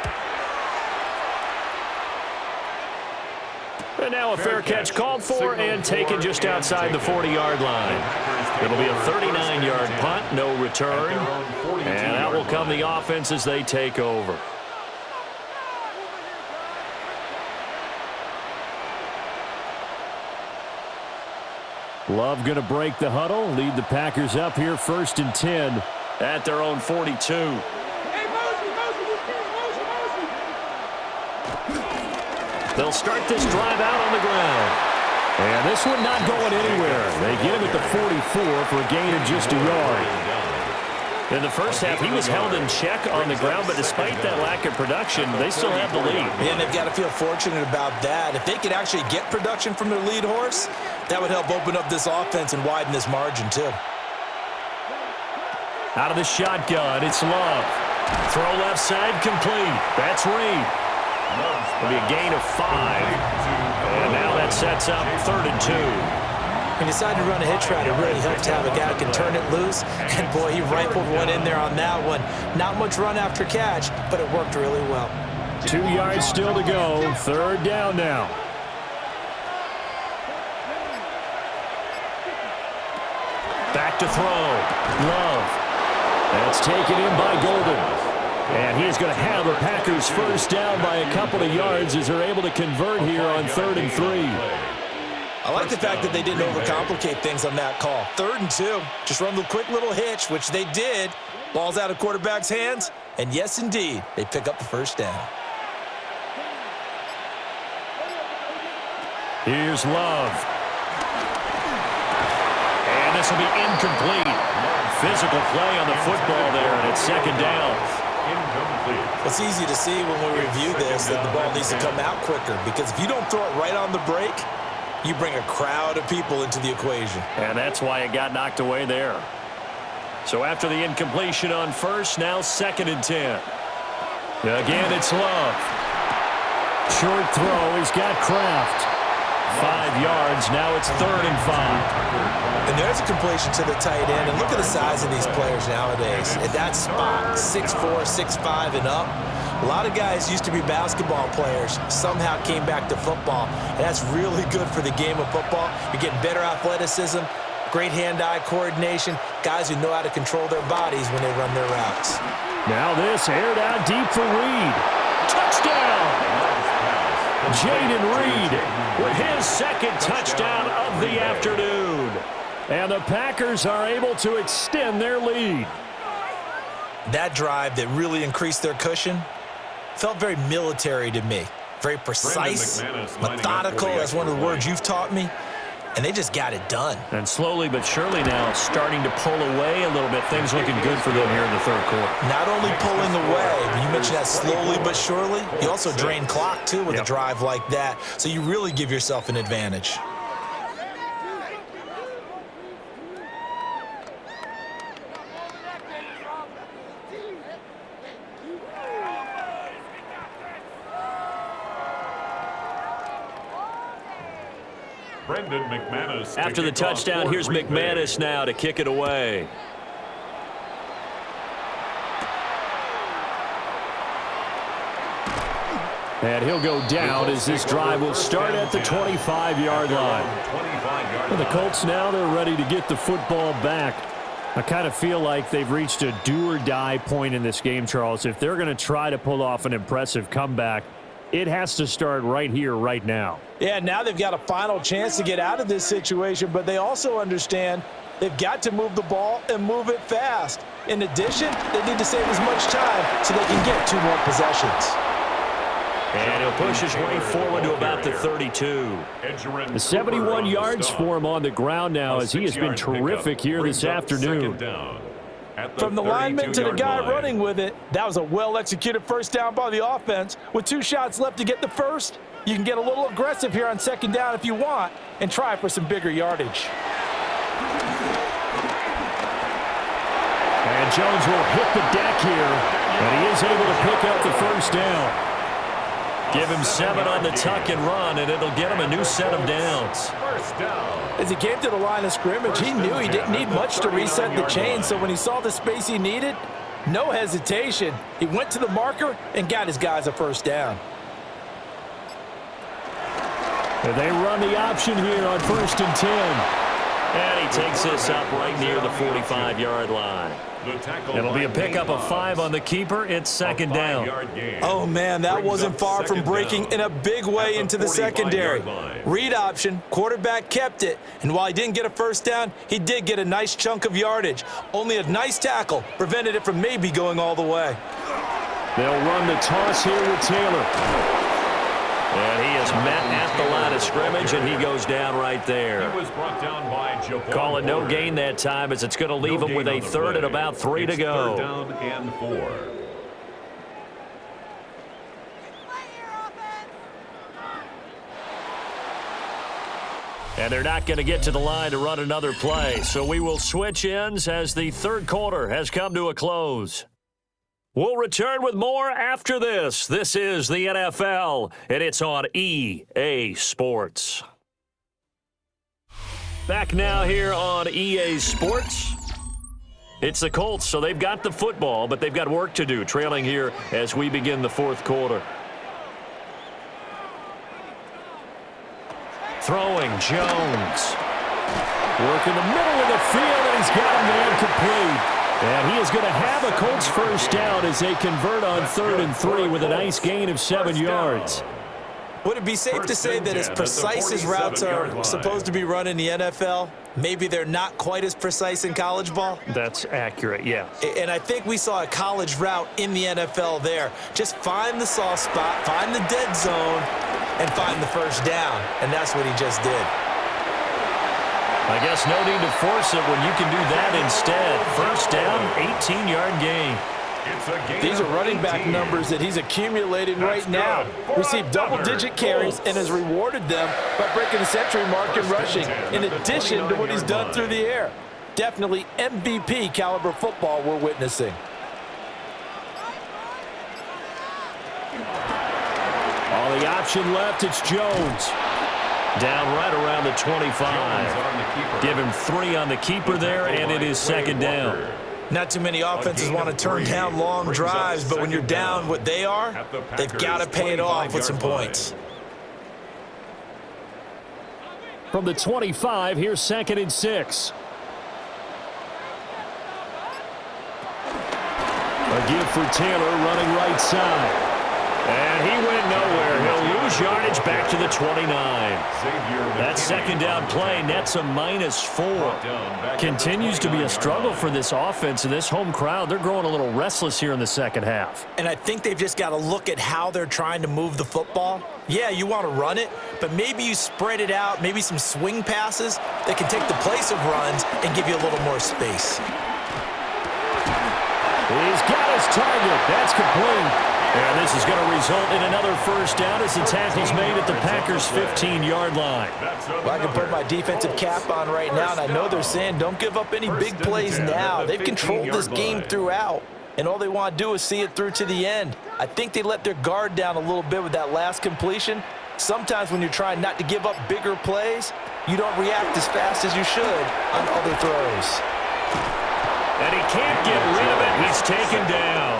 And now a fair catch called for and taken just outside the 40-yard line. It'll be a 39-yard punt, no return. And out will come the offense as they take over. Love going to break the huddle, lead the Packers up here 1st and 10 at their own 42. They'll start this drive out on the ground. And this one not going anywhere. They get him at the 44 for a gain of just a yard. In the first half, he was held in check on the ground, but despite that lack of production, they still have the lead. And they've got to feel fortunate about that. If they could actually get production from their lead horse, that would help open up this offense and widen this margin, too. Out of the shotgun, it's Love. Throw left side, complete. That's Reed. It'll be a gain of 5. And now that sets up 3rd and 2. When you decide to run a hitch route, it really helps to have a guy who can turn it loose. And, boy, he rifled one in there on that one. Not much run after catch, but it worked really well. 2 yards still to go. 3rd down now. Back to throw. Love. That's taken in by Golden. And he is going to have the Packers 1st down by a couple of yards as they're able to convert here on 3rd and 3. I like the fact that they didn't overcomplicate things on that call. 3rd and 2. Just run the quick little hitch, which they did. Ball's out of quarterback's hands. And yes, indeed, they pick up the 1st down. Here's Love. And this will be incomplete. Physical play on the football there, and it's 2nd down. incomplete. It's easy to see when we review this that the ball needs to come out quicker, because if you don't throw it right on the break, you bring a crowd of people into the equation. And that's why it got knocked away there. So after the incompletion on first, now 2nd and 10. Again, it's Love. Short throw. He's got Kraft. 5 yards. Now it's 3rd and 5. And there's a completion to the tight end. And look at the size of these players nowadays. At that spot, 6'4", 6'5", and up. A lot of guys used to be basketball players, somehow came back to football. And that's really good for the game of football. You're getting better athleticism, great hand-eye coordination, guys who know how to control their bodies when they run their routes. Now this aired out deep for Reed. Touchdown! Jaden Reed with his 2nd touchdown of the afternoon. And the Packers are able to extend their lead. That drive that really increased their cushion felt very military to me. Very precise, methodical, that's one of the words you've taught me. And they just got it done. And slowly but surely now starting to pull away a little bit. Things looking good for them here in the 3rd quarter. Not only pulling away, but you mentioned that slowly but surely. You also drain clock, too, with a drive like that. So you really give yourself an advantage. After the touchdown, here's McManus now to kick it away. And he'll go down as this drive will start at the 25-yard line. And the Colts now, they're ready to get the football back. I kind of feel like they've reached a do-or-die point in this game, Charles. If they're going to try to pull off an impressive comeback, it has to start right here, right now. Yeah, now they've got a final chance to get out of this situation, but they also understand they've got to move the ball and move it fast. In addition, they need to save as much time so they can get 2 more possessions. And he'll push his way forward to about the 32. The 71 yards for him on the ground now, as he has been terrific here this afternoon. From the lineman to the guy running with it, that was a well-executed first down by the offense. With 2 shots left to get the first, you can get a little aggressive here on 2nd down if you want and try for some bigger yardage. And Jones will hit the deck here, and he is able to pick up the first down. Give him 7 on the tuck and run, and it'll get him a new set of downs. As he came to the line of scrimmage, he knew he didn't need much to reset the chain, so when he saw the space he needed, no hesitation. He went to the marker and got his guys a first down. And they run the option here on 1st and 10. And he takes this up right near the 45-yard line. It'll be a pickup of 5 on the keeper. It's 2nd down. Oh, man, that wasn't far from breaking in a big way into the secondary. Read option, quarterback kept it, and while he didn't get a first down, he did get a nice chunk of yardage. Only a nice tackle prevented it from maybe going all the way. They'll run the toss here with Taylor. And he is met at the line of scrimmage, and he goes down right there. He was brought down by Japan. Call it no gain that time, as it's going to leave him with a 3rd and about 3 to go. 3rd down and 4. And they're not going to get to the line to run another play, so we will switch ends as the 3rd quarter has come to a close. We'll return with more after this. This is the NFL, and it's on EA Sports. Back now here on EA Sports. It's the Colts, so they've got the football, but they've got work to do, trailing here as we begin the 4th quarter. Throwing, Jones. Work in the middle of the field, and he's got a man complete. And he is going to have a Colts first down as they convert on 3rd and 3 with a nice gain of 7 yards. Would it be safe to say that as precise as routes are supposed to be run in the NFL, maybe they're not quite as precise in college ball? That's accurate, yeah. And I think we saw a college route in the NFL there. Just find the soft spot, find the dead zone, and find the first down. And that's what he just did. I guess no need to force it when you can do that instead. First down, 18-yard gain. These are running back numbers that he's accumulating right now. Received double-digit carries and has rewarded them by breaking the century mark in rushing, in addition to what he's done through the air. Definitely MVP caliber football we're witnessing. All the option left, it's Jones. Down right around the 25. Give him 3 on the keeper there, and it is second down. Not too many offenses want to turn down long drives, but when you're down what they are, they've got to pay it off with some points. From the 25, here's 2nd and 6. A give for Taylor running right side. And he went nowhere. He'll lose yardage back to the 29. That second down play nets a -4. Continues to be a struggle for this offense and this home crowd. They're growing a little restless here in the second half. And I think they've just got to look at how they're trying to move the football. Yeah, you want to run it, but maybe you spread it out, maybe some swing passes that can take the place of runs and give you a little more space. He's got his target. That's complete. And this is going to result in another first down as the tackle's made at the Packers' 15-yard line. Well, I can put my defensive cap on right now, and I know they're saying don't give up any big plays now. They've controlled this game throughout, and all they want to do is see it through to the end. I think they let their guard down a little bit with that last completion. Sometimes when you're trying not to give up bigger plays, you don't react as fast as you should on other throws. And he can't get rid of it. He's taken down.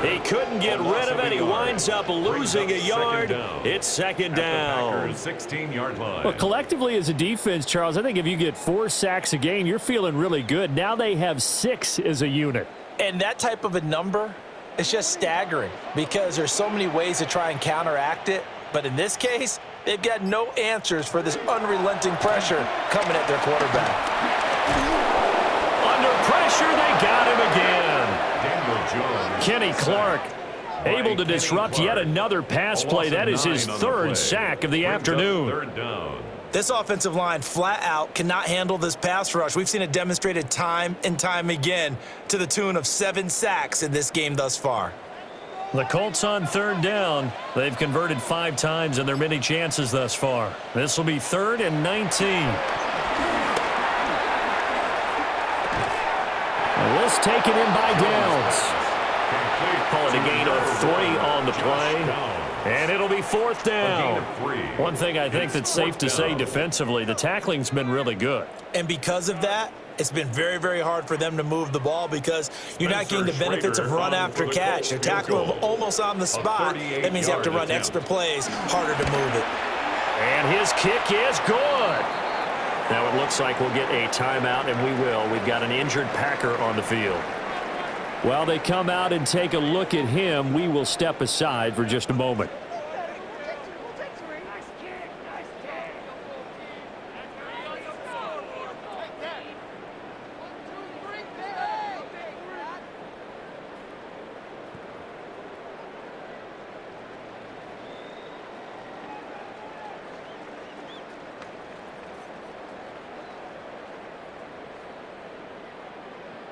He couldn't get rid of it. He winds up losing a yard. It's second down. 16-yard line. Well, collectively as a defense, Charles, I think if you get 4 sacks a game, you're feeling really good. Now they have 6 as a unit. And that type of a number is just staggering because there's so many ways to try and counteract it. But in this case, they've got no answers for this unrelenting pressure coming at their quarterback. Under pressure, they got him again. Kenny Clark able to disrupt yet another pass play. That is his 3rd sack of the afternoon. This offensive line flat out cannot handle this pass rush. We've seen it demonstrated time and time again to the tune of 7 sacks in this game thus far. The Colts on 3rd down. They've converted 5 times in their many chances thus far. This will be 3rd and 19. This taken in by Downs. Call it a gain of 3 on the play. And it'll be 4th down. One thing I think that's safe to say defensively, the tackling's been really good. And because of that, it's been very, very hard for them to move the ball because you're not getting the benefits of run after catch. They're tackling them almost on the spot. That means you have to run extra plays, harder to move it. And his kick is good. Now it looks like we'll get a timeout, and we will. We've got an injured Packer on the field. While they come out and take a look at him, we will step aside for just a moment.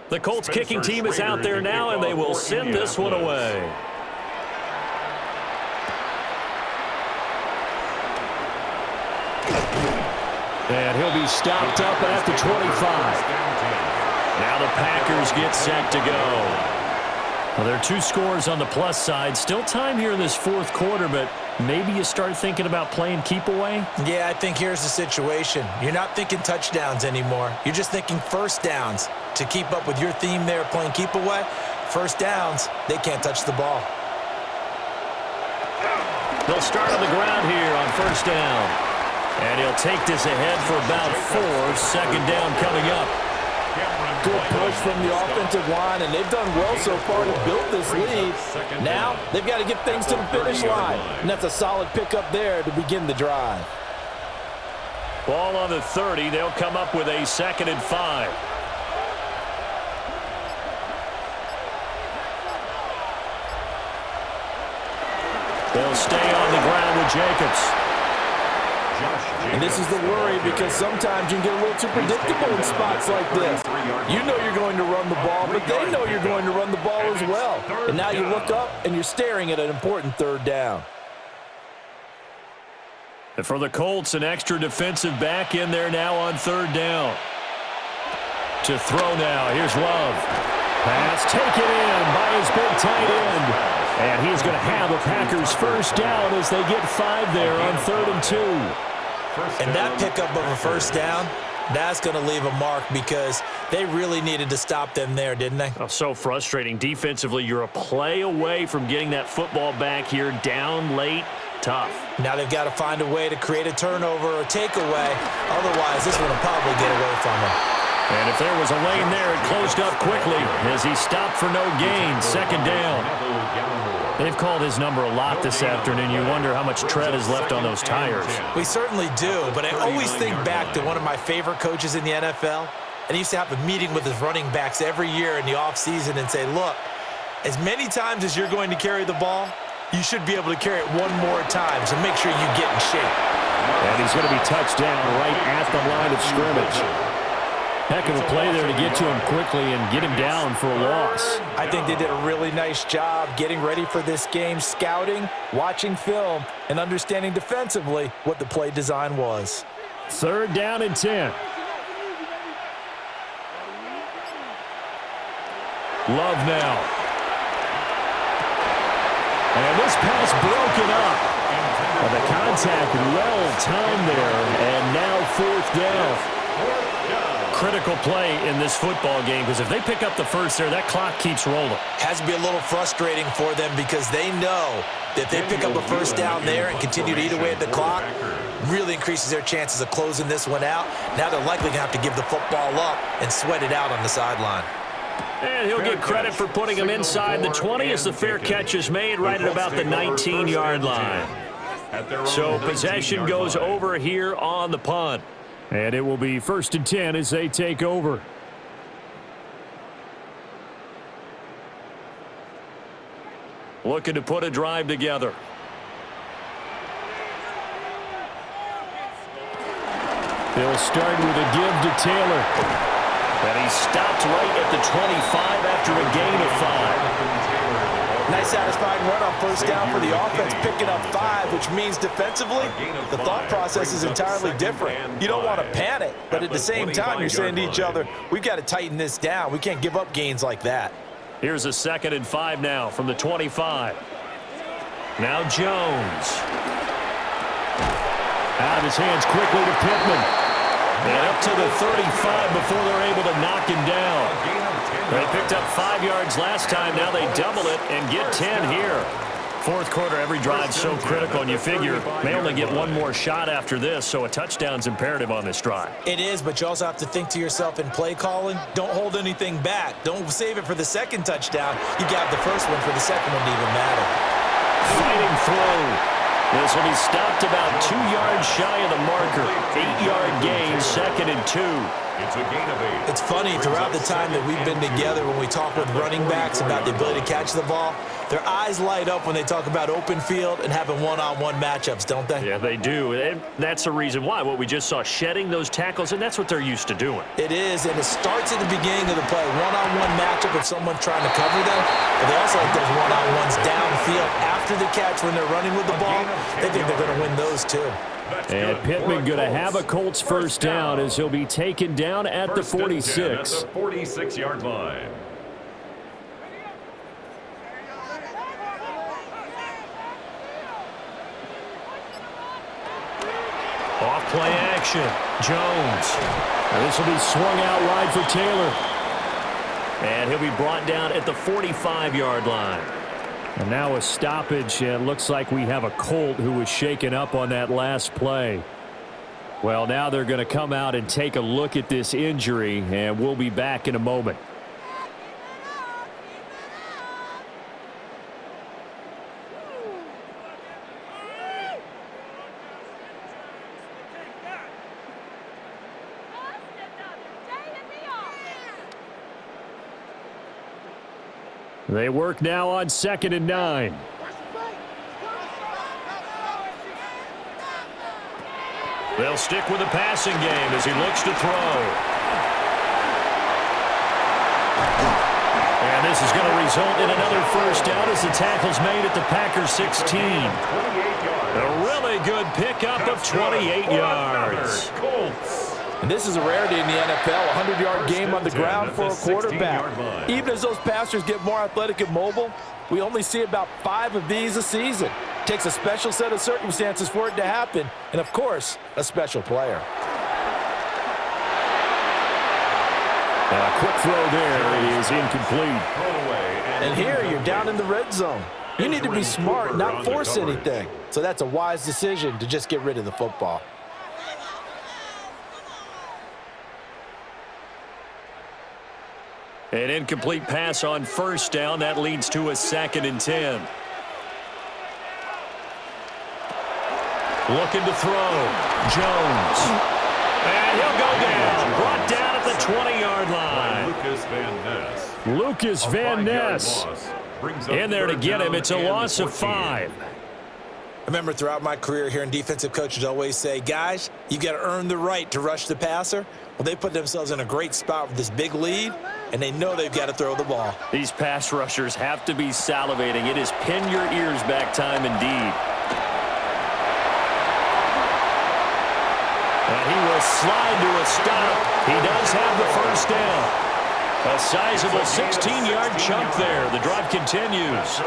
The Colts kicking team is out there now, and they will send this one away. And he'll be stopped up at the 25. Now the Packers get set to go. Well, there are 2 scores on the plus side. Still time here in this 4th quarter, but maybe you start thinking about playing keep away? Yeah, I think here's the situation. You're not thinking touchdowns anymore. You're just thinking first downs. To keep up with your theme there playing keep away, first downs, they can't touch the ball. They'll start on the ground here on first down. And he'll take this ahead for about 4. Second down coming up. Good push from the offensive line, and they've done well so far to build this lead. Now they've got to get things to the finish line, and that's a solid pickup there to begin the drive. Ball on the 30. They'll come up with a 2nd and 5. They'll stay on the ground with Jacobs. And this is the worry because sometimes you can get a little too predictable in spots like this. You know you're going to run the ball, but they know you're going to run the ball as well. And now you look up and you're staring at an important third down. And for the Colts, an extra defensive back in there now on third down. To throw now. Here's Love. Pass taken in by his big tight end. And he's going to have a Packers first down as they get 5 there on 3rd and 2. And that pickup of a first down, that's going to leave a mark because they really needed to stop them there, didn't they? Oh, so frustrating. Defensively, you're a play away from getting that football back here down late. Tough. Now they've got to find a way to create a turnover or takeaway. Otherwise, this one will probably get away from them. And if there was a lane there, it closed up quickly as he stopped for no gain. 2nd down. They've called his number a lot this afternoon. You wonder how much tread is left on those tires. We certainly do, but I always think back to one of my favorite coaches in the NFL, and he used to have a meeting with his running backs every year in the offseason and say, look, as many times as you're going to carry the ball, you should be able to carry it one more time, so make sure you get in shape. And he's going to be touched down right at the line of scrimmage. Heck of a play there to get to him quickly and get him down for a loss. I think they did a really nice job getting ready for this game, scouting, watching film, and understanding defensively what the play design was. 3rd down and 10. Love now. And this pass broken up. Well, the contact well timed there, and now 4th down. Critical play in this football game because if they pick up the first there, that clock keeps rolling. Has to be a little frustrating for them because they know that if they pick up a first down there and continue to eat away at the clock, really increases their chances of closing this one out. Now they're likely going to have to give the football up and sweat it out on the sideline. And he'll get credit for putting him inside the 20 as the fair catch is made right at about the 19-yard line. So possession goes over here on the punt. And it will be 1st and 10 as they take over. Looking to put a drive together. They'll start with a give to Taylor. And he stopped right at the 25 after a gain of 5. Nice satisfying run on first down for the offense, picking up 5, which means defensively, the thought process is entirely different. You don't want to panic, but at the same time, you're saying to each other, we've got to tighten this down. We can't give up gains like that. Here's a 2nd and 5 now from the 25. Now Jones. Out of his hands quickly to Pittman. And up to the 35 before they're able to knock him down. They picked up 5 yards last time. Now they double it and get 10 here. 4th quarter, every drive's so critical, and you figure they only get one more shot after this, so a touchdown's imperative on this drive. It is, but you also have to think to yourself in play calling, don't hold anything back. Don't save it for the 2nd touchdown. You got the first one for the 2nd one to even matter. Fighting through. This will be stopped about 2 yards shy of the marker. 8-yard gain, 2nd and 2. It's a gain of 8. It's funny, throughout the time that we've been together, when we talk with running backs about the ability to catch the ball, their eyes light up when they talk about open field and having one-on-one matchups, don't they? Yeah, they do. And that's the reason why. What we just saw, shedding those tackles, and that's what they're used to doing. It is, and it starts at the beginning of the play. One-on-one matchup if someone's trying to cover them, but they also like those one-on-ones downfield after the catch when they're running with the ball. They think they're going to win those too. And Pittman going to have a Colts first down as he'll be taken down at the 46. At the 46-yard line. Off play action. Jones. And this will be swung out wide for Taylor. And he'll be brought down at the 45-yard line. And now a stoppage. It looks like we have a Colt who was shaken up on that last play. Well, now they're going to come out and take a look at this injury, and we'll be back in a moment. They work now on 2nd and 9. They'll stick with the passing game as he looks to throw. And this is going to result in another first down as the tackle's made at the Packers 16. A really good pickup of 28 yards. And this is a rarity in the NFL, a 100-yard game on the ground for a quarterback. Even as those passers get more athletic and mobile, we only see about 5 of these a season. It takes a special set of circumstances for it to happen, and of course, a special player. A quick throw there. It is incomplete. And here, you're down in the red zone. You need to be smart, not force anything. So that's a wise decision to just get rid of the football. An incomplete pass on first down. That leads to a 2nd and 10. Looking to throw. Jones. And he'll go down. Brought down at the 20-yard line. Lucas Van Ness. In there to get him. It's a loss of 5. I remember throughout my career hearing defensive coaches always say, guys, you got to earn the right to rush the passer. Well, they put themselves in a great spot with this big lead, and they know they've got to throw the ball. These pass rushers have to be salivating. It is pin your ears back time indeed. And he will slide to a stop. He does have the first down. A sizable 16-yard chunk there. The drive continues.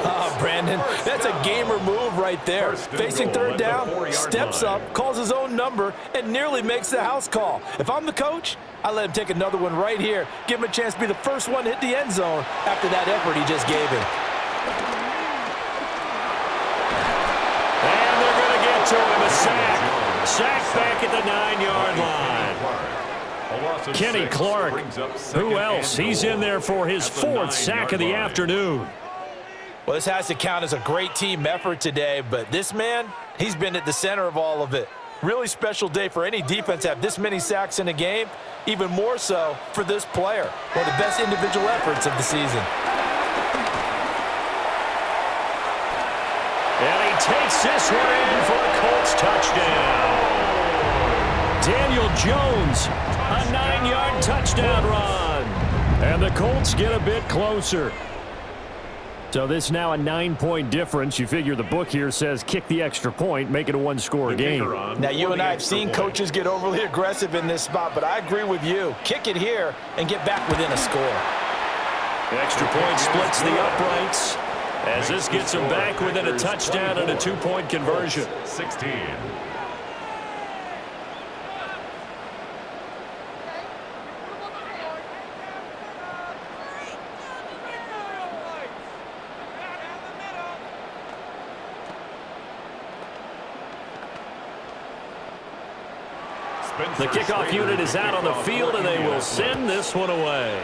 Oh, Brandon, that's a gamer move right there. Facing third down, steps up, calls his own number, and nearly makes the house call. If I'm the coach, I let him take another one right here. Give him a chance to be the first one to hit the end zone after that effort he just gave him. And they're going to get to him. A sack. Sack back at the 9-yard line. Kenny Clark. Who else? He's in there for his 4th sack of the afternoon. Well, this has to count as a great team effort today, but this man, he's been at the center of all of it. Really special day for any defense to have this many sacks in a game, even more so for this player. One of the best individual efforts of the season. And he takes this one in for a Colts touchdown. Daniel Jones, a 9-yard touchdown run. And the Colts get a bit closer. So this now a 9-point difference. You figure the book here says kick the extra point, make it a 1-score game. Now, you and I have seen coaches get overly aggressive in this spot, but I agree with you. Kick it here and get back within a score. Extra point splits the uprights as this gets them back within a touchdown and a 2-point conversion. 16. The kickoff unit is out on the field, and they will send this one away.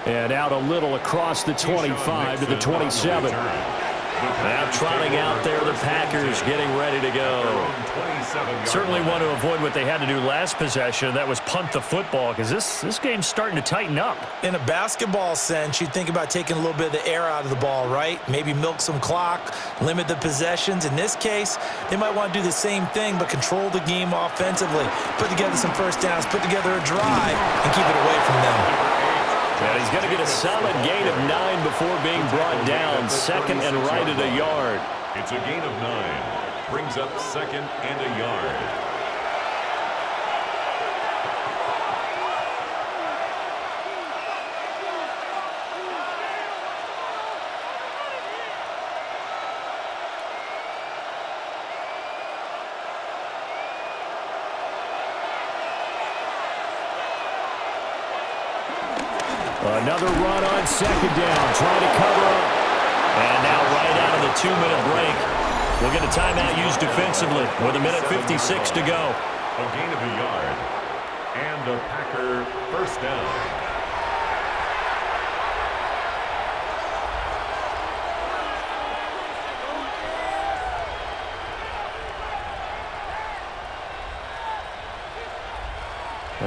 And out a little across the 25 to the 27. Now trotting out there, the Packers getting ready to go. Certainly want to avoid what they had to do last possession. That was punt the football, because this game's starting to tighten up. In a basketball sense, you think about taking a little bit of the air out of the ball, right? Maybe milk some clock, limit the possessions. In this case, they might want to do the same thing, but control the game offensively. Put together some first downs, put together a drive, and keep it away from them. And he's going to get a solid gain of 9 before being brought down. 2nd and right at a yard. It's a gain of 9. Brings up 2nd and a yard. Another run on 2nd down, trying to cover up. And now right out of the 2-minute break, we'll get a timeout used defensively with 1:56 to go. A gain of a yard and a Packer first down.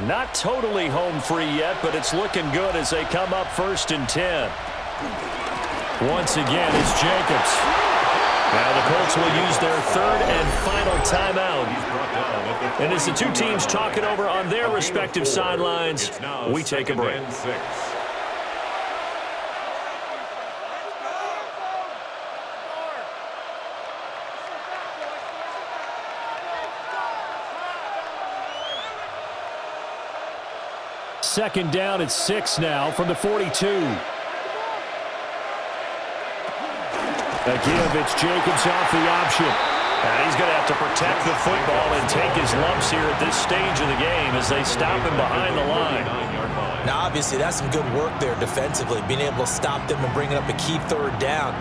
Not totally home free yet, but it's looking good as they come up 1st and 10. Once again, it's Jacobs. Now the Colts will use their third and final timeout. And as the two teams talk it over on their respective sidelines, we take a break. Second down at 6 now from the 42. A give, it's Jacobs off the option. And he's going to have to protect the football and take his lumps here at this stage of the game as they stop him behind the line. Now, obviously, that's some good work there defensively, being able to stop them and bring it up a key third down.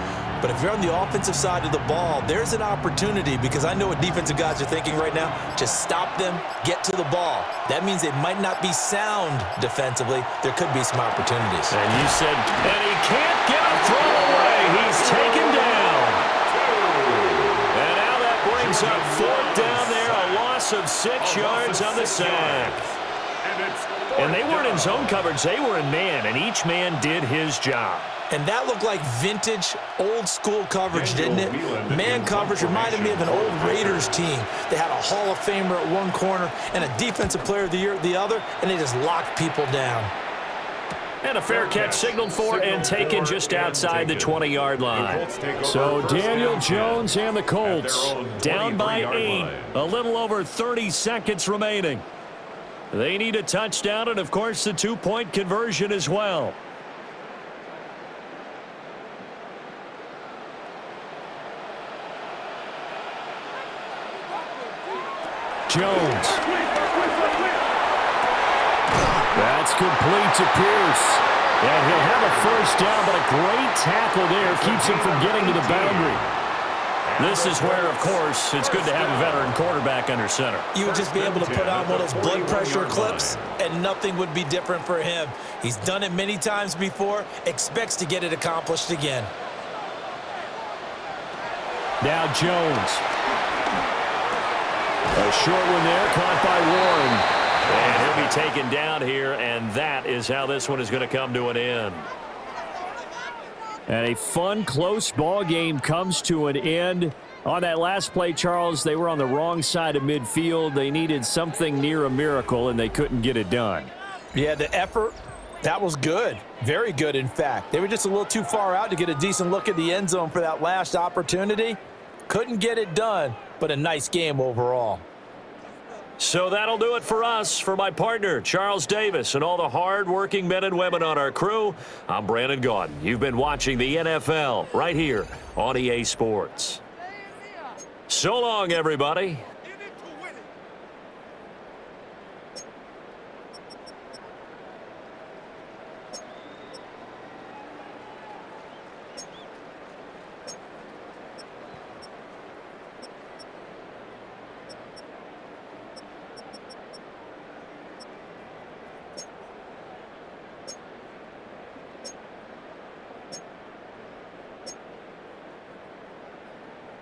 But if you're on the offensive side of the ball, there's an opportunity because I know what defensive guys are thinking right now. Just stop them, get to the ball. That means they might not be sound defensively. There could be some opportunities. And you said, and he can't get a throw away. He's taken down. And now that brings up fourth down there, a loss of 6 yards on the sack. And they weren't in zone coverage. They were in man, and each man did his job. And that looked like vintage, old-school coverage, didn't it? Man coverage reminded me of an old Raiders team. They had a Hall of Famer at one corner and a Defensive Player of the Year at the other, and they just locked people down. And a fair catch signaled for and taken just outside the 20-yard line. So Daniel Jones and the Colts down by 8, a little over 30 seconds remaining. They need a touchdown and, of course, the two-point conversion as well. Jones. That's complete to Pierce. And he'll have a first down, but a great tackle there keeps him from getting to the boundary. This is where, of course, it's good to have a veteran quarterback under center. You would just be able to put on one of those blood pressure clips, and nothing would be different for him. He's done it many times before, expects to get it accomplished again. Now Jones. A short one there, caught by Warren. And he'll be taken down here, and that is how this one is going to come to an end. And a fun, close ball game comes to an end. On that last play, Charles, they were on the wrong side of midfield. They needed something near a miracle, and they couldn't get it done. Yeah, the effort, that was good. Very good, in fact. They were just a little too far out to get a decent look at the end zone for that last opportunity. Couldn't get it done, but a nice game overall. So that'll do it for us. For my partner, Charles Davis, and all the hard-working men and women on our crew, I'm Brandon Gaudin. You've been watching the NFL right here on EA Sports. So long, everybody.